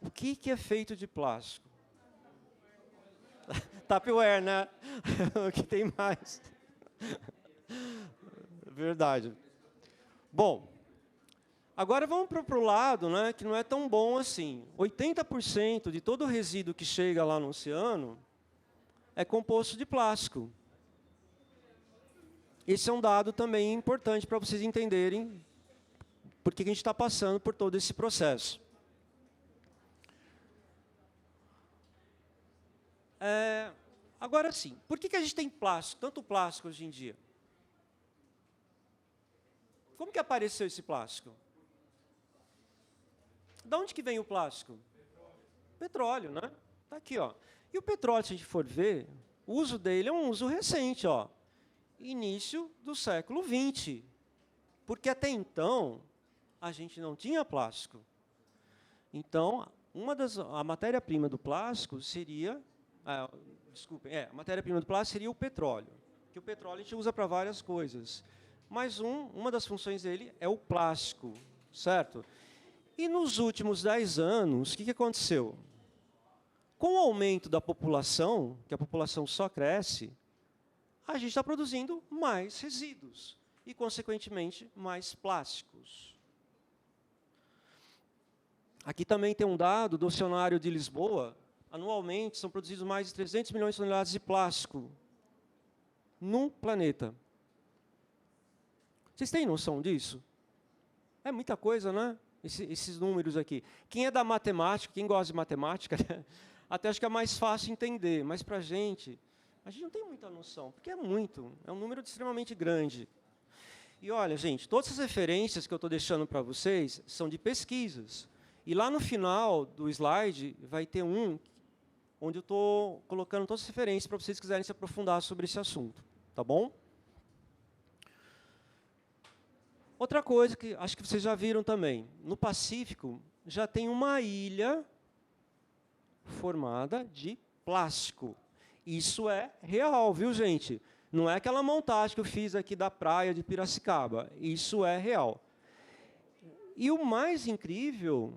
Speaker 2: O que é feito de plástico? Tupperware, né? O que tem mais? Verdade. Bom, agora vamos para o lado, né, que não é tão bom assim. 80% de todo o resíduo que chega lá no oceano é composto de plástico. Esse é um dado também importante para vocês entenderem por que a gente está passando por todo esse processo. Agora sim, por que a gente tem plástico, tanto plástico hoje em dia? Como que apareceu esse plástico? De onde que vem o plástico? Petróleo, né? Está aqui, ó. E o petróleo, se a gente for ver, o uso dele é um uso recente, ó. Início do século XX. Porque até então, a gente não tinha plástico. Então, a matéria-prima do plástico seria... a matéria-prima do plástico seria o petróleo. Que o petróleo a gente usa para várias coisas. mas uma das funções dele é o plástico, certo? E nos últimos 10 anos, o que aconteceu? Com o aumento da população, que a população só cresce, a gente está produzindo mais resíduos e, consequentemente, mais plásticos. Aqui também tem um dado do Oceanário de Lisboa. Anualmente, são produzidos mais de 300 milhões de toneladas de plástico no planeta. Vocês têm noção disso? É muita coisa, né? Esses números aqui. Quem é da matemática, quem gosta de matemática, até acho que é mais fácil entender, mas para a gente não tem muita noção, porque é um número extremamente grande. E olha, gente, todas as referências que eu estou deixando para vocês são de pesquisas. E lá no final do slide vai ter onde eu estou colocando todas as referências para vocês quiserem se aprofundar sobre esse assunto. Tá bom? Outra coisa que acho que vocês já viram também. No Pacífico, já tem uma ilha formada de plástico. Isso é real, viu, gente? Não é aquela montagem que eu fiz aqui da praia de Piracicaba. Isso é real. E o mais incrível,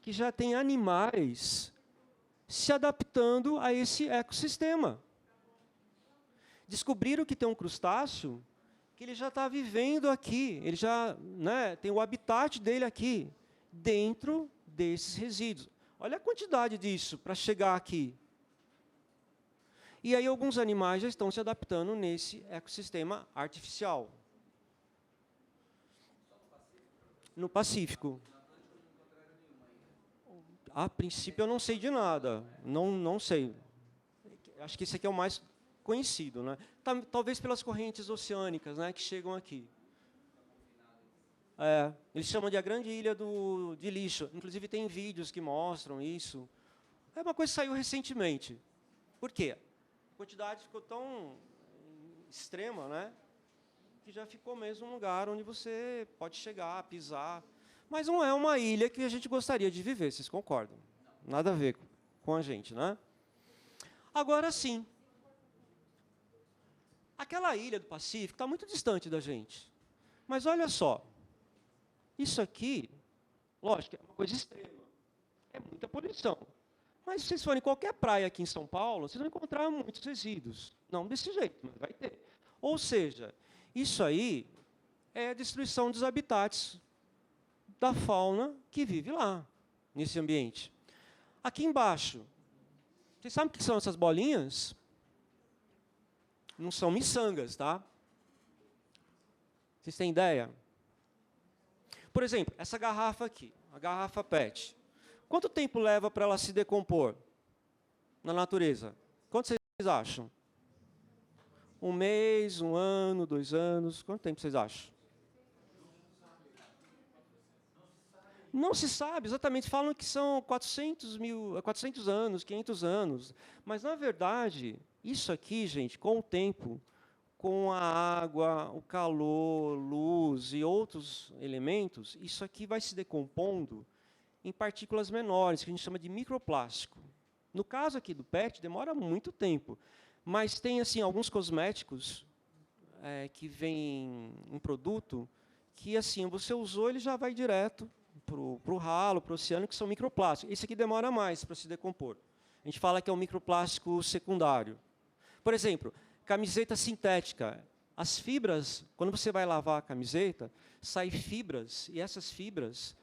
Speaker 2: que já tem animais se adaptando a esse ecossistema. Descobriram que tem um crustáceo que ele já está vivendo aqui, ele já, né, tem o habitat dele aqui, dentro desses resíduos. Olha a quantidade disso para chegar aqui. E aí alguns animais já estão se adaptando nesse ecossistema artificial. No Pacífico. A princípio eu não sei de nada, não sei. Acho que esse aqui é o mais conhecido, né? Talvez pelas correntes oceânicas, né, que chegam aqui. Eles chamam de a grande ilha de lixo. Inclusive tem vídeos que mostram isso. É uma coisa que saiu recentemente. Por quê? A quantidade ficou tão extrema, né, que já ficou mesmo um lugar onde você pode chegar, pisar. Mas não é uma ilha que a gente gostaria de viver, vocês concordam? Nada a ver com a gente, né? Agora sim, aquela ilha do Pacífico está muito distante da gente. Mas olha só, isso aqui, lógico, é uma coisa extrema. É muita poluição. Mas se vocês forem em qualquer praia aqui em São Paulo, vocês vão encontrar muitos resíduos. Não desse jeito, mas vai ter. Ou seja, isso aí é a destruição dos habitats da fauna que vive lá, nesse ambiente. Aqui embaixo, vocês sabem o que são essas bolinhas? Não são miçangas, tá? Vocês têm ideia? Por exemplo, essa garrafa aqui, a garrafa PET. Quanto tempo leva para ela se decompor na natureza? Quanto vocês acham? 1 mês, 1 ano, 2 anos? Quanto tempo vocês acham? Não se sabe, exatamente. Falam que são 400 anos, 500 anos. Mas, na verdade, isso aqui, gente, com o tempo, com a água, o calor, luz e outros elementos, isso aqui vai se decompondo em partículas menores, que a gente chama de microplástico. No caso aqui do PET, demora muito tempo. Mas tem assim, alguns cosméticos que vêm um produto que, assim, você usou, ele já vai direto para o ralo, para o oceano, que são microplásticos. Esse aqui demora mais para se decompor. A gente fala que é um microplástico secundário. Por exemplo, camiseta sintética. As fibras, quando você vai lavar a camiseta, saem fibras, e essas fibras,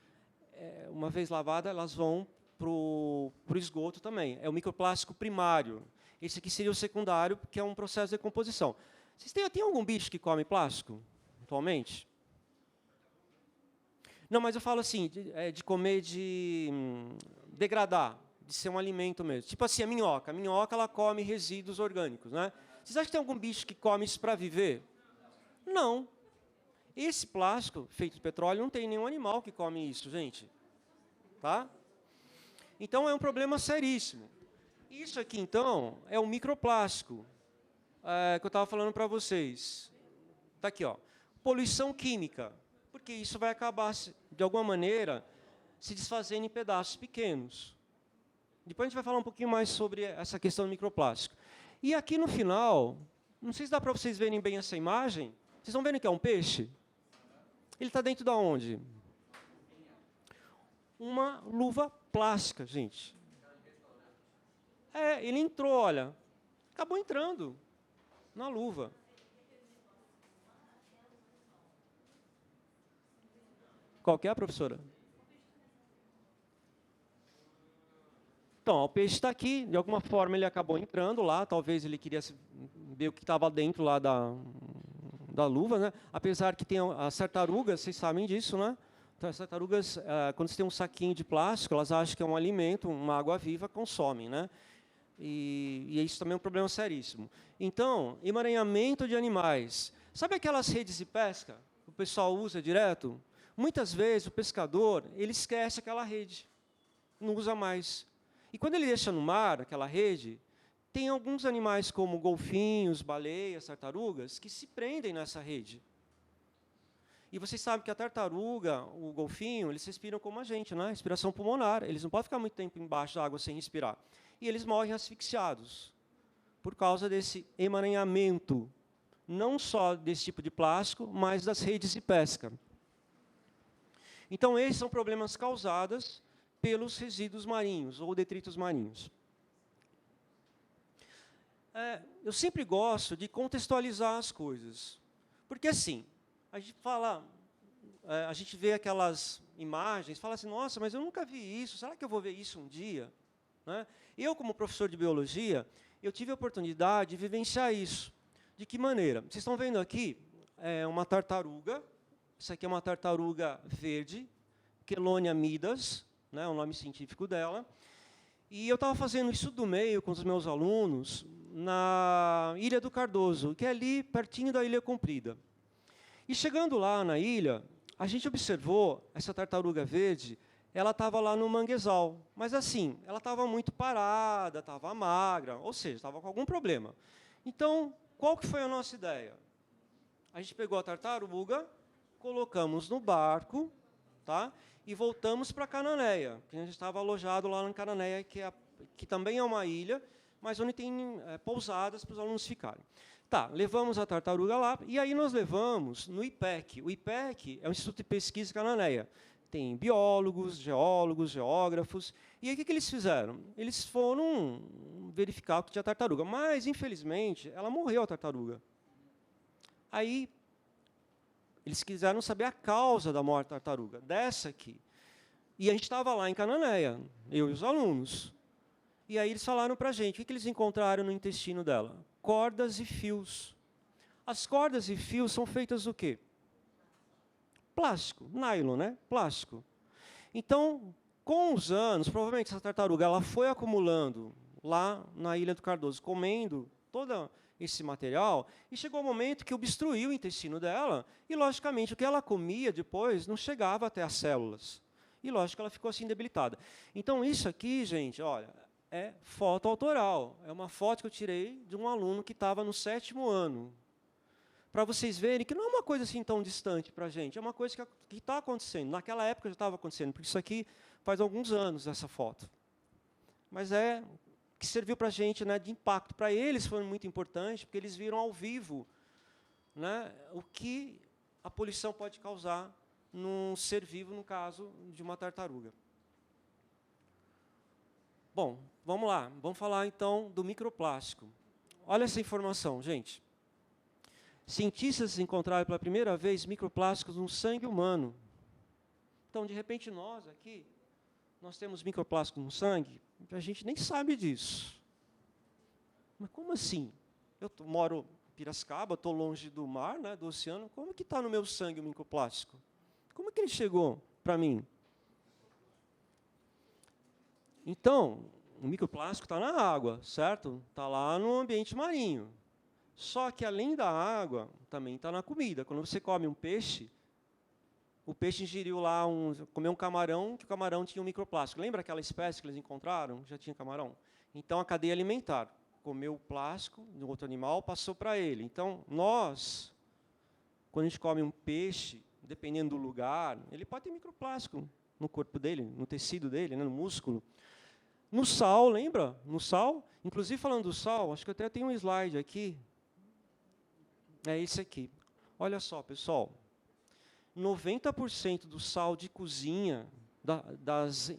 Speaker 2: uma vez lavadas, elas vão para o esgoto também. É o microplástico primário. Esse aqui seria o secundário, que é um processo de decomposição. Vocês têm algum bicho que come plástico, atualmente? Não, mas eu falo assim, de comer, de degradar, de ser um alimento mesmo. Tipo assim, a minhoca. A minhoca, ela come resíduos orgânicos, né? Vocês acham que tem algum bicho que come isso para viver? Não. Esse plástico, feito de petróleo, não tem nenhum animal que come isso, gente. Tá? Então, é um problema seríssimo. Isso aqui, então, é um microplástico que eu estava falando para vocês. Está aqui, ó. Poluição química. Porque isso vai acabar, de alguma maneira, se desfazendo em pedaços pequenos. Depois a gente vai falar um pouquinho mais sobre essa questão do microplástico. E aqui no final, não sei se dá para vocês verem bem essa imagem, Vocês estão vendo que é um peixe? Ele está dentro de onde? Uma luva plástica, gente. Ele entrou, olha. Acabou entrando na luva. Qual que é, professora? Então, o peixe está aqui, de alguma forma ele acabou entrando lá, talvez ele queria ver o que estava dentro lá da luva, né? Apesar que tem as tartarugas, vocês sabem disso, né? Então, as tartarugas, quando você tem um saquinho de plástico, elas acham que é um alimento, uma água viva, consomem, né? E isso também é um problema seríssimo. Então, emaranhamento de animais. Sabe aquelas redes de pesca que o pessoal usa direto? Muitas vezes o pescador, ele esquece aquela rede, não usa mais. E quando ele deixa no mar aquela rede, tem alguns animais como golfinhos, baleias, tartarugas, que se prendem nessa rede. E vocês sabem que a tartaruga, o golfinho, eles respiram como a gente, né? Respiração pulmonar. Eles não podem ficar muito tempo embaixo da água sem respirar. E eles morrem asfixiados por causa desse emaranhamento, não só desse tipo de plástico, mas das redes de pesca. Então, esses são problemas causados pelos resíduos marinhos ou detritos marinhos. Eu sempre gosto de contextualizar as coisas, porque assim, a gente vê aquelas imagens, fala assim, nossa, mas eu nunca vi isso, será que eu vou ver isso um dia? Né? Eu, como professor de biologia, eu tive a oportunidade de vivenciar isso. De que maneira? Vocês estão vendo aqui uma tartaruga, isso aqui é uma tartaruga verde, Chelonia midas, né, o nome científico dela. E eu estava fazendo isso do meio com os meus alunos na Ilha do Cardoso, que é ali pertinho da Ilha Comprida. E chegando lá na ilha, a gente observou essa tartaruga verde, ela estava lá no manguezal, mas assim, ela estava muito parada, estava magra, ou seja, estava com algum problema. Então, qual que foi a nossa ideia? A gente pegou a tartaruga, colocamos no barco, tá? E voltamos para Cananéia, que a gente estava alojado lá em Cananéia, que também é uma ilha, mas onde tem pousadas para os alunos ficarem. Tá, levamos a tartaruga lá, e aí nós levamos no IPEC. O IPEC é o Instituto de Pesquisa Cananéia. Tem biólogos, geólogos, geógrafos. E aí o que eles fizeram? Eles foram verificar que tinha tartaruga, mas, infelizmente, ela morreu, a tartaruga. Aí, eles quiseram saber a causa da morte da tartaruga, dessa aqui. E a gente estava lá em Cananéia, eu e os alunos. E aí eles falaram para a gente, o que eles encontraram no intestino dela? Cordas e fios. As cordas e fios são feitas do quê? Plástico, nylon, né? Plástico. Então, com os anos, provavelmente essa tartaruga ela foi acumulando lá na Ilha do Cardoso, comendo todo esse material, e chegou o momento que obstruiu o intestino dela, e, logicamente, o que ela comia depois não chegava até as células. E, lógico, que ela ficou assim debilitada. Então, isso aqui, gente, olha, é foto autoral. É uma foto que eu tirei de um aluno que estava no 7º ano. Para vocês verem que não é uma coisa assim tão distante para a gente, é uma coisa que está acontecendo. Naquela época já estava acontecendo, porque isso aqui faz alguns anos, essa foto. Mas que serviu para a gente, né, de impacto. Para eles foi muito importante, porque eles viram ao vivo, né, o que a poluição pode causar num ser vivo, no caso de uma tartaruga. Bom, vamos lá. Vamos falar, então, do microplástico. Olha essa informação, gente. Cientistas encontraram pela primeira vez microplásticos no sangue humano. Então, de repente, nós temos microplástico no sangue, a gente nem sabe disso. Mas como assim? Eu moro em Piracicaba, estou longe do mar, né, do oceano, como que está no meu sangue o microplástico? Como é que ele chegou para mim? Então, o microplástico está na água, certo? Está lá no ambiente marinho. Só que, além da água, também está na comida. Quando você come um peixe, o peixe ingeriu lá, comeu um camarão, que o camarão tinha um microplástico. Lembra aquela espécie que eles encontraram? Já tinha camarão? Então, a cadeia alimentar comeu o plástico de outro animal, passou para ele. Então, quando a gente come um peixe, dependendo do lugar, ele pode ter microplástico no corpo dele, no tecido dele, né, no músculo. No sal, lembra? No sal? Inclusive, falando do sal, acho que eu até tenho um slide aqui. É esse aqui. Olha só, pessoal, 90% do sal de cozinha das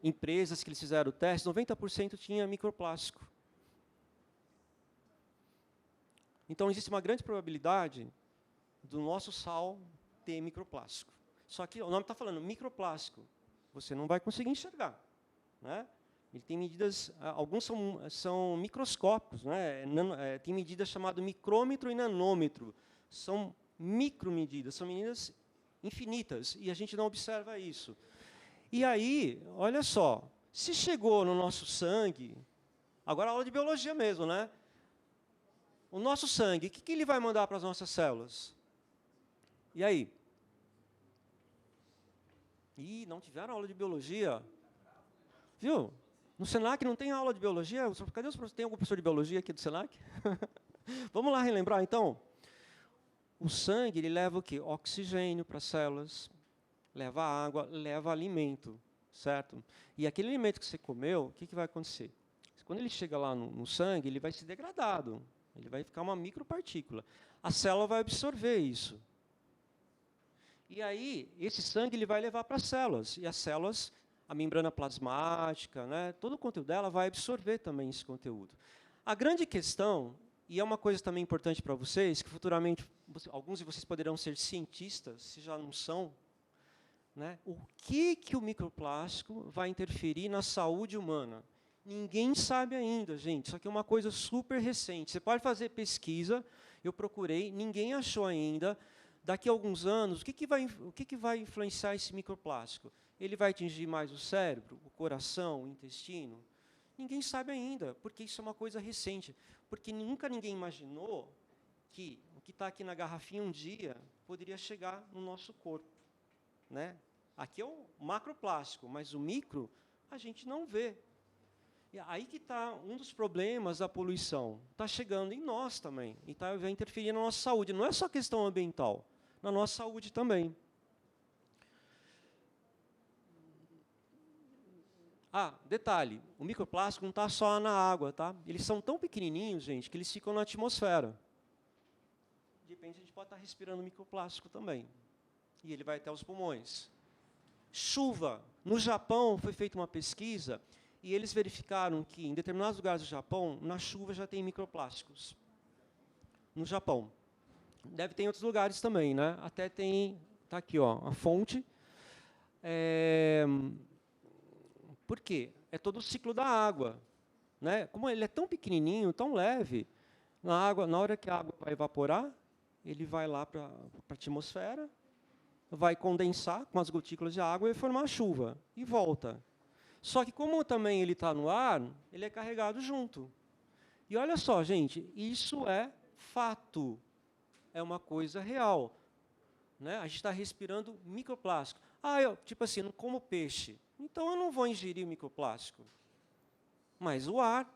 Speaker 2: empresas que eles fizeram o teste, 90% tinha microplástico. Então, existe uma grande probabilidade do nosso sal ter microplástico. Só que o nome está falando microplástico. Você não vai conseguir enxergar, né? Ele tem medidas, alguns são microscópios, né? Tem medidas chamadas micrômetro e nanômetro. São micromedidas, são medidas infinitas, e a gente não observa isso. E aí, olha só, se chegou no nosso sangue, agora a aula de biologia mesmo, né? O nosso sangue, o que ele vai mandar para as nossas células? E aí? Ih, não tiveram aula de biologia? Viu? No Senac não tem aula de biologia? Cadê os professores? Tem algum professor de biologia aqui do Senac? Vamos lá relembrar, então? O sangue, ele leva o quê? Oxigênio para as células, leva água, leva alimento, certo? E aquele alimento que você comeu, o que vai acontecer? Quando ele chega lá no sangue, ele vai ser degradado, ele vai ficar uma micropartícula. A célula vai absorver isso. E aí, esse sangue ele vai levar para as células, e as células, a membrana plasmática, né, todo o conteúdo dela vai absorver também esse conteúdo. A grande questão, e é uma coisa também importante para vocês, que futuramente alguns de vocês poderão ser cientistas, se já não são, né, o que o microplástico vai interferir na saúde humana? Ninguém sabe ainda, gente. Isso aqui é uma coisa super recente. Você pode fazer pesquisa, eu procurei, ninguém achou ainda. Daqui a alguns anos, o que vai influenciar esse microplástico? Ele vai atingir mais o cérebro, o coração, o intestino? Ninguém sabe ainda, porque isso é uma coisa recente. Porque nunca ninguém imaginou que o que está aqui na garrafinha um dia poderia chegar no nosso corpo, né? Aqui é o macroplástico, mas o micro a gente não vê. E aí que está um dos problemas da poluição. Está chegando em nós também, e vai interferir na nossa saúde. Não é só questão ambiental, na nossa saúde também. Detalhe, o microplástico não está só na água, tá? Eles são tão pequenininhos, gente, que eles ficam na atmosfera. De repente, a gente pode estar respirando microplástico também. E ele vai até os pulmões. Chuva. No Japão, foi feita uma pesquisa, e eles verificaram que, em determinados lugares do Japão, na chuva já tem microplásticos. No Japão. Deve ter em outros lugares também, né? Até tem, está aqui, ó, a fonte. Por quê? É todo o ciclo da água, né? Como ele é tão pequenininho, tão leve, na hora que a água vai evaporar, ele vai lá para a atmosfera, vai condensar com as gotículas de água e formar a chuva, e volta. Só que como também ele está no ar, ele é carregado junto. E olha só, gente, isso é fato, é uma coisa real, né? A gente está respirando microplástico. Tipo assim, não como peixe, então eu não vou ingerir microplástico. Mas o ar,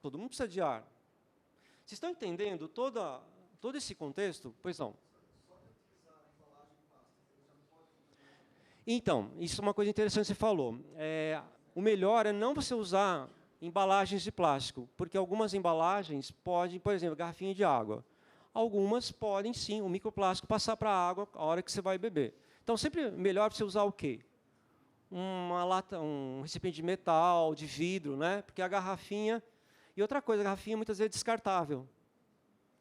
Speaker 2: todo mundo precisa de ar. Vocês estão entendendo todo esse contexto? Pois não. Então, isso é uma coisa interessante que você falou. O melhor é não você usar embalagens de plástico, porque algumas embalagens podem, por exemplo, garrafinha de água. Algumas podem, sim, o microplástico passar para a água a hora que você vai beber. Então, sempre melhor você usar o quê? Um recipiente de metal, de vidro, né? Porque a garrafinha... E outra coisa, a garrafinha muitas vezes é descartável.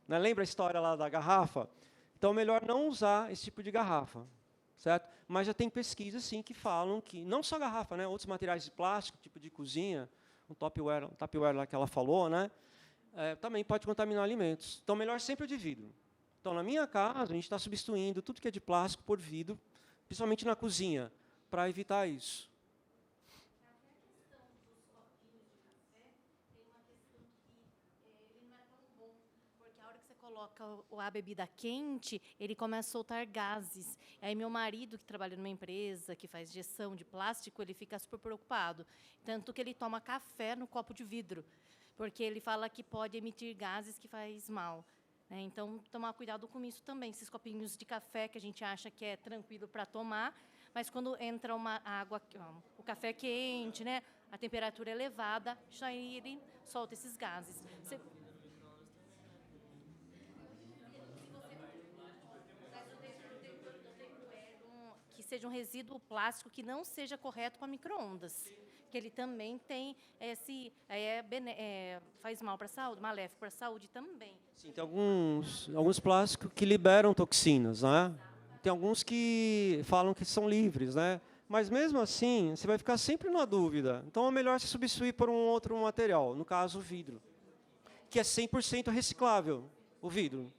Speaker 2: Né? Lembra a história lá da garrafa? Então, é melhor não usar esse tipo de garrafa. Certo? Mas já tem pesquisas, sim, que falam que, não só garrafa, né? Outros materiais de plástico, tipo de cozinha, um Tupperware lá que ela falou, né? Também pode contaminar alimentos. Então, melhor sempre o de vidro. Então, na minha casa, a gente está substituindo tudo que é de plástico por vidro, principalmente na cozinha, para evitar isso.
Speaker 6: Até a questão dos copinhos de café, tem uma questão que ele não é tão bom, porque a hora que você coloca a bebida quente, ele começa a soltar gases. Aí meu marido, que trabalha numa empresa que faz injeção de plástico, ele fica super preocupado. Tanto que ele toma café no copo de vidro, porque ele fala que pode emitir gases que faz mal. Então, tomar cuidado com isso também. Esses copinhos de café que a gente acha que é tranquilo para tomar, mas quando entra uma água, o café quente, né, a temperatura elevada, já ele solta esses gases. seja um resíduo plástico que não seja correto para micro-ondas. Que ele também tem faz mal para a saúde, maléfico para a saúde também.
Speaker 2: Sim, tem alguns plásticos que liberam toxinas, né? Tem alguns que falam que são livres, né? Mas mesmo assim, você vai ficar sempre na dúvida. Então é melhor se substituir por um outro material, no caso o vidro, que é 100% reciclável, o vidro.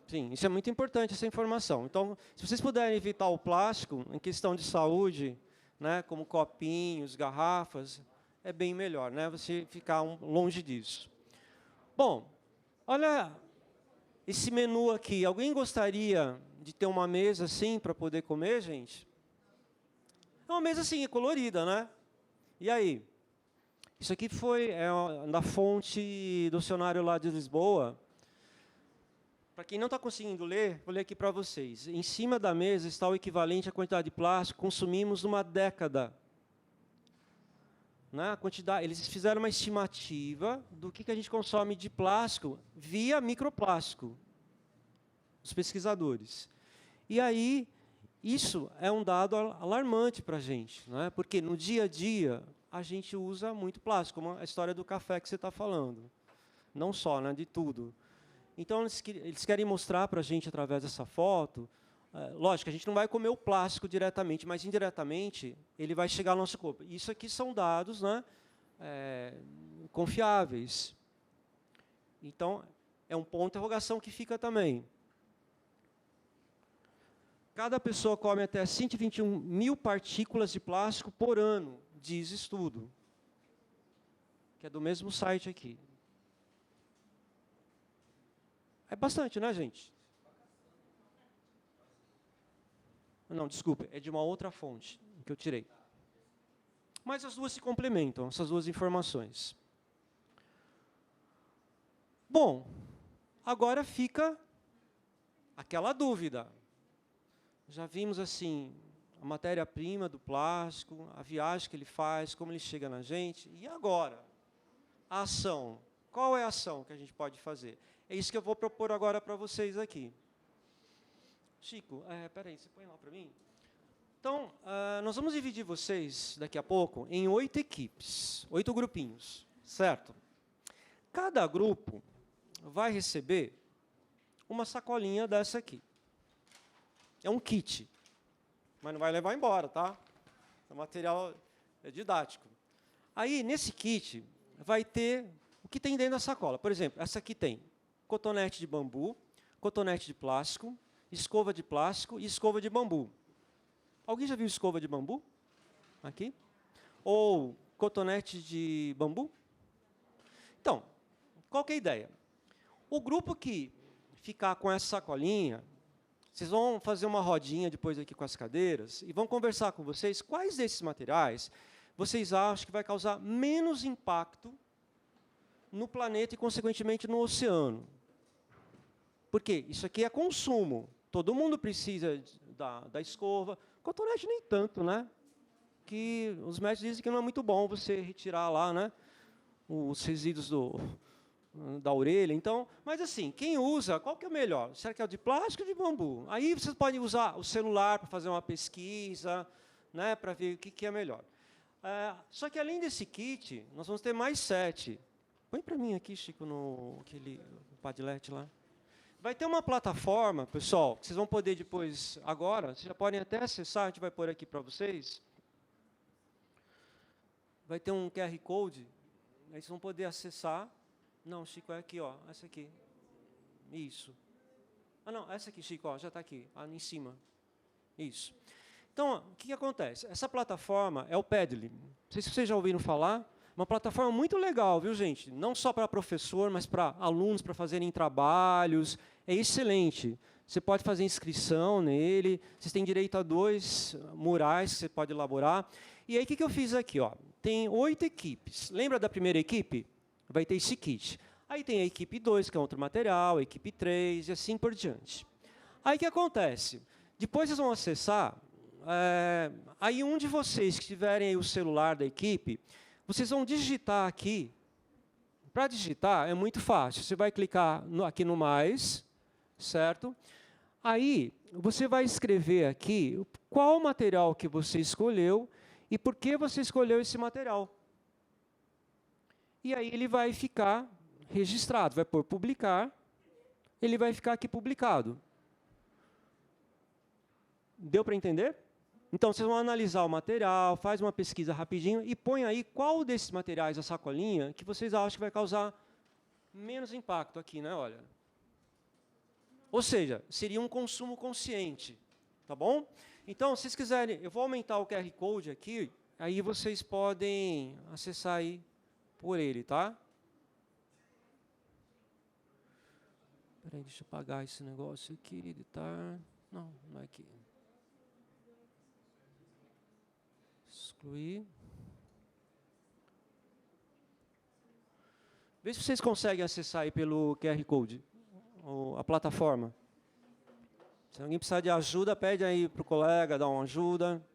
Speaker 2: Sim, isso é muito importante, essa informação. Então, se vocês puderem evitar o plástico, em questão de saúde, né, como copinhos, garrafas, é bem melhor, né, você ficar longe disso. Bom, olha esse menu aqui. Alguém gostaria de ter uma mesa assim para poder comer, gente? É uma mesa assim, colorida, né? E aí? Isso aqui foi da fonte do dicionário lá de Lisboa. Para quem não está conseguindo ler, vou ler aqui para vocês. Em cima da mesa está o equivalente à quantidade de plástico que consumimos numa década. Né? A quantidade, eles fizeram uma estimativa do que a gente consome de plástico via microplástico, os pesquisadores. E aí, isso é um dado alarmante para a gente, né? Porque no dia a dia a gente usa muito plástico, como a história do café que você está falando. Não só, né, de tudo. Então, eles querem mostrar para a gente, através dessa foto, lógico, a gente não vai comer o plástico diretamente, mas indiretamente ele vai chegar ao nosso corpo. Isso aqui são dados, né, confiáveis. Então, é um ponto de interrogação que fica também. Cada pessoa come até 121 mil partículas de plástico por ano, diz estudo, que é do mesmo site aqui. É bastante, né, gente? Não, desculpe, é de uma outra fonte que eu tirei. Mas as duas se complementam, essas duas informações. Bom, agora fica aquela dúvida. Já vimos, assim, a matéria-prima do plástico, a viagem que ele faz, como ele chega na gente. E agora? A ação. Qual é a ação que a gente pode fazer? É isso que eu vou propor agora para vocês aqui. Chico, peraí, você põe lá para mim? Então, nós vamos dividir vocês, daqui a pouco, em 8 equipes, 8 grupinhos, certo? Cada grupo vai receber uma sacolinha dessa aqui. É um kit, mas não vai levar embora, tá? O material é didático. Aí, nesse kit, vai ter o que tem dentro da sacola. Por exemplo, essa aqui tem cotonete de bambu, cotonete de plástico, escova de plástico e escova de bambu. Alguém já viu escova de bambu? Aqui? Ou cotonete de bambu? Então, qual que é a ideia? O grupo que ficar com essa sacolinha, vocês vão fazer uma rodinha depois aqui com as cadeiras e vão conversar com vocês quais desses materiais vocês acham que vai causar menos impacto no planeta e, consequentemente, no oceano. Porque isso aqui é consumo. Todo mundo precisa da escova. Cotonete nem tanto, né? Que os médicos dizem que não é muito bom você retirar lá, né, os resíduos da orelha. Então, mas assim, quem usa, qual que é o melhor? Será que é o de plástico ou de bambu? Aí vocês podem usar o celular para fazer uma pesquisa, né, para ver o que é melhor. Só que além desse kit, nós vamos ter mais 7. Põe para mim aqui, Chico, no Padlet lá. Vai ter uma plataforma, pessoal, que vocês vão poder depois, agora, vocês já podem até acessar, a gente vai pôr aqui para vocês. Vai ter um QR Code, aí vocês vão poder acessar. Não, Chico, é aqui, ó, essa aqui. Isso. Ah, não, essa aqui, Chico, ó, já está aqui, em cima. Isso. Então, o que acontece? Essa plataforma é o Padlet. Não sei se vocês já ouviram falar. Uma plataforma muito legal, viu, gente? Não só para professor, mas para alunos, para fazerem trabalhos. É excelente. Você pode fazer inscrição nele. Vocês têm direito a 2 murais que você pode elaborar. E aí, o que eu fiz aqui? Ó? Tem 8 equipes. Lembra da primeira equipe? vai ter esse kit. Aí tem a equipe 2, que é outro material, a equipe 3 e assim por diante. Aí o que acontece? Depois vocês vão acessar, aí um de vocês que tiverem aí o celular da equipe, vocês vão digitar aqui. Para digitar é muito fácil, você vai clicar aqui no mais, certo? Aí você vai escrever aqui qual material que você escolheu e por que você escolheu esse material. E aí ele vai ficar registrado, vai por publicar, ele vai ficar aqui publicado. Deu para entender? Então, vocês vão analisar o material, faz uma pesquisa rapidinho e põe aí qual desses materiais da sacolinha que vocês acham que vai causar menos impacto aqui, né? Olha. Ou seja, seria um consumo consciente, tá bom? Então, se vocês quiserem, eu vou aumentar o QR Code aqui, aí vocês podem acessar aí por ele, tá? Peraí, deixa eu apagar esse negócio aqui, editar. Não, não é aqui. Excluir. Vê se vocês conseguem acessar aí pelo QR Code, a plataforma. Se alguém precisar de ajuda, pede aí para o colega, dá uma ajuda.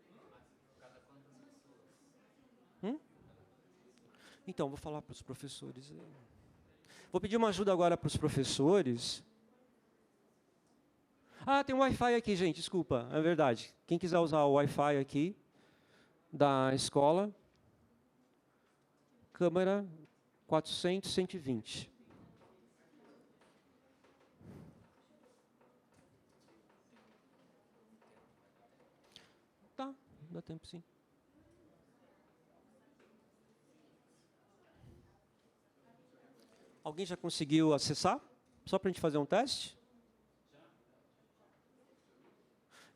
Speaker 2: Então, vou falar para os professores. Vou pedir uma ajuda agora para os professores. Ah, tem um Wi-Fi aqui, gente, desculpa, é verdade. Quem quiser usar o Wi-Fi aqui, da escola, câmera 400, 120. Tá, dá tempo sim. Alguém já conseguiu acessar? Só para a gente fazer um teste?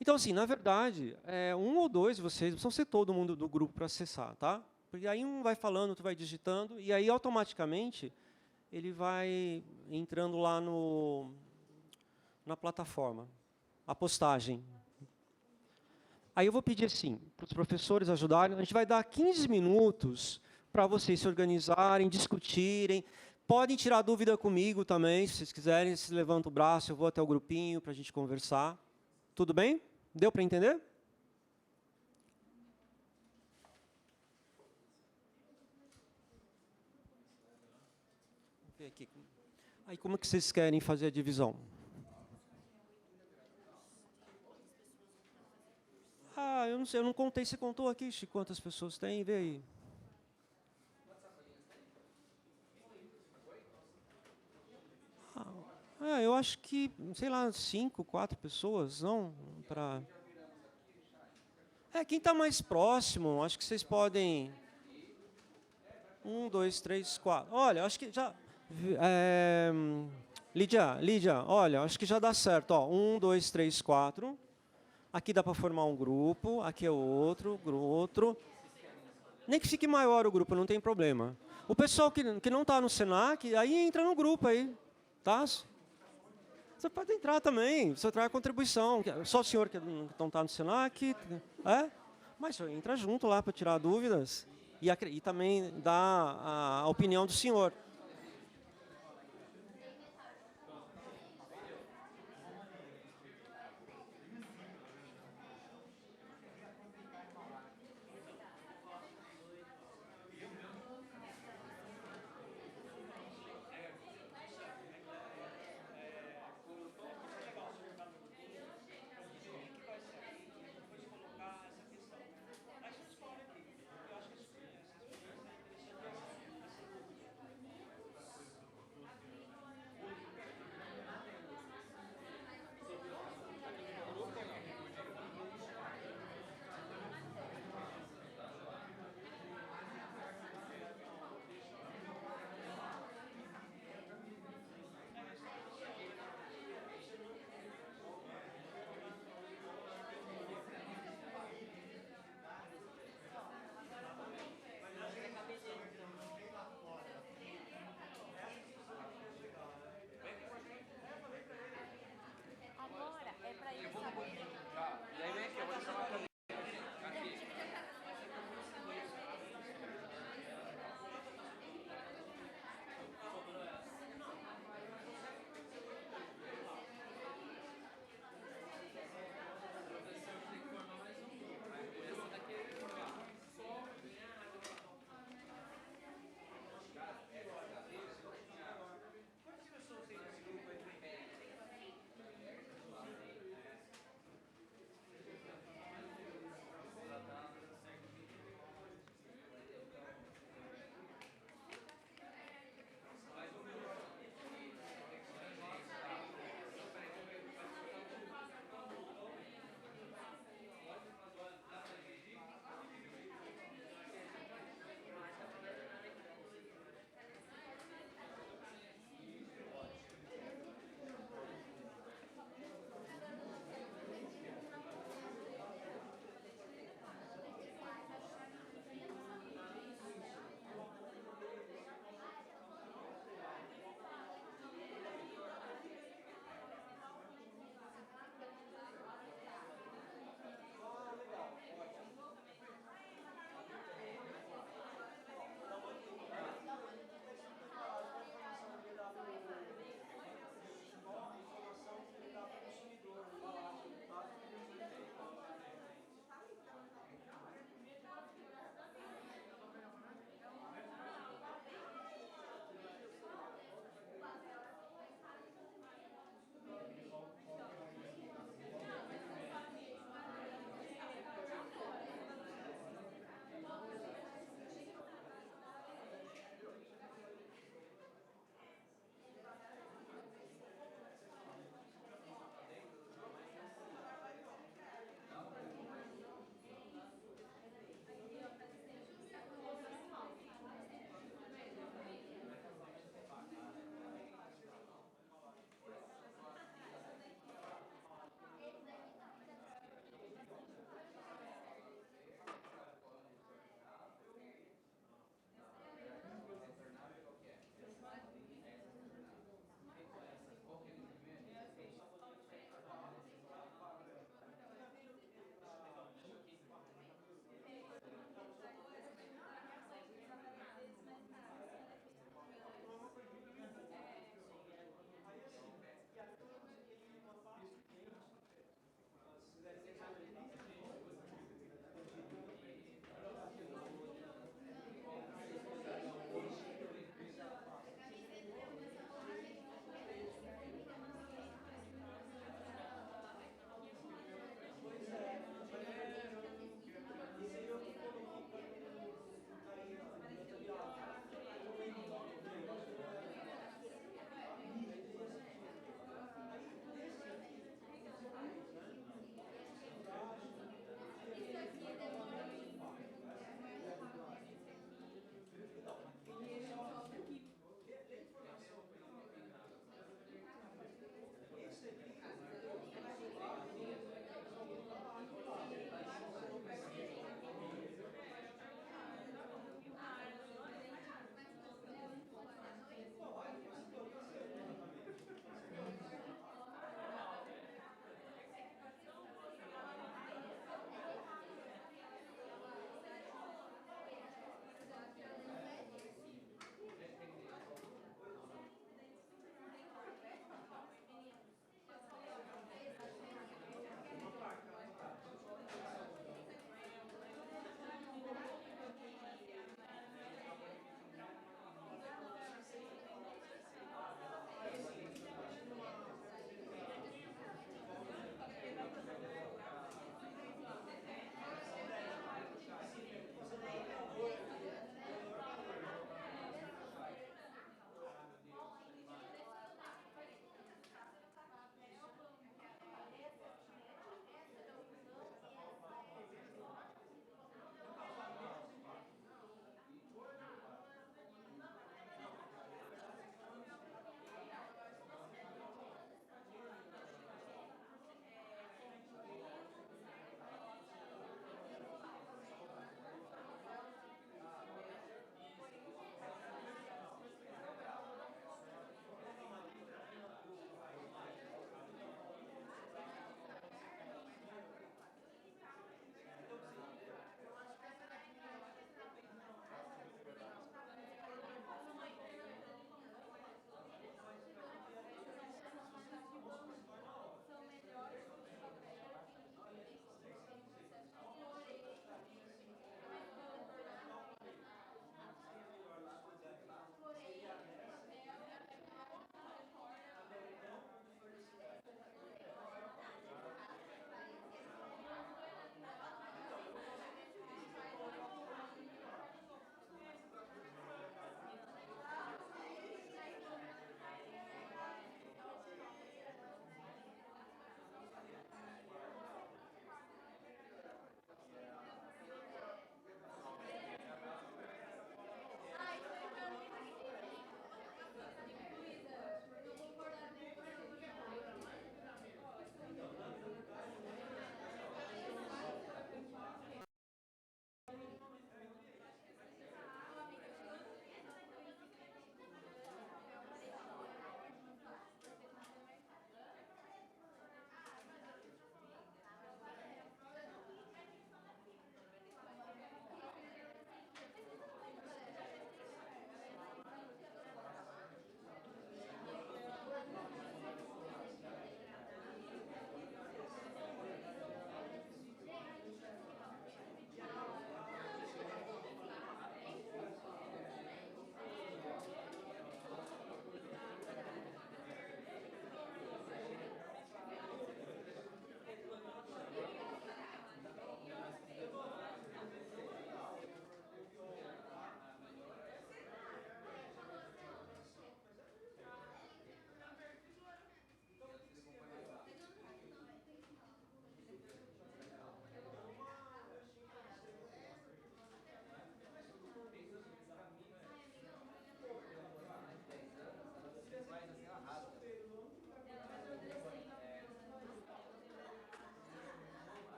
Speaker 2: Então, assim, na verdade, um ou dois de vocês, não precisam ser todo mundo do grupo para acessar, tá? Porque aí um vai falando, outro vai digitando, e aí automaticamente ele vai entrando lá na plataforma, a postagem. Aí eu vou pedir assim, para os professores ajudarem, a gente vai dar 15 minutos para vocês se organizarem, discutirem. Podem tirar dúvida comigo também, se vocês quiserem, se levanta o braço, eu vou até o grupinho para a gente conversar. Tudo bem? Deu para entender? Vou ver aqui. Aí como que vocês querem fazer a divisão? Ah, eu não sei, eu não contei. Você contou aqui, Chico, quantas pessoas tem? Vê aí. Eu acho que, sei lá, 5, 4 pessoas, não? Para... quem está mais próximo, acho que vocês podem... 1, 2, 3, 4. Olha, acho que já... Lídia, olha, acho que já dá certo. Ó, 1, 2, 3, 4. Aqui dá para formar um grupo, aqui é outro. Nem que fique maior o grupo, não tem problema. O pessoal que não está no Senac, aí entra no grupo aí, tá? Você pode entrar também, você traz a contribuição. Só o senhor que não está no Senac, mas entra junto lá para tirar dúvidas e também dá a opinião do senhor.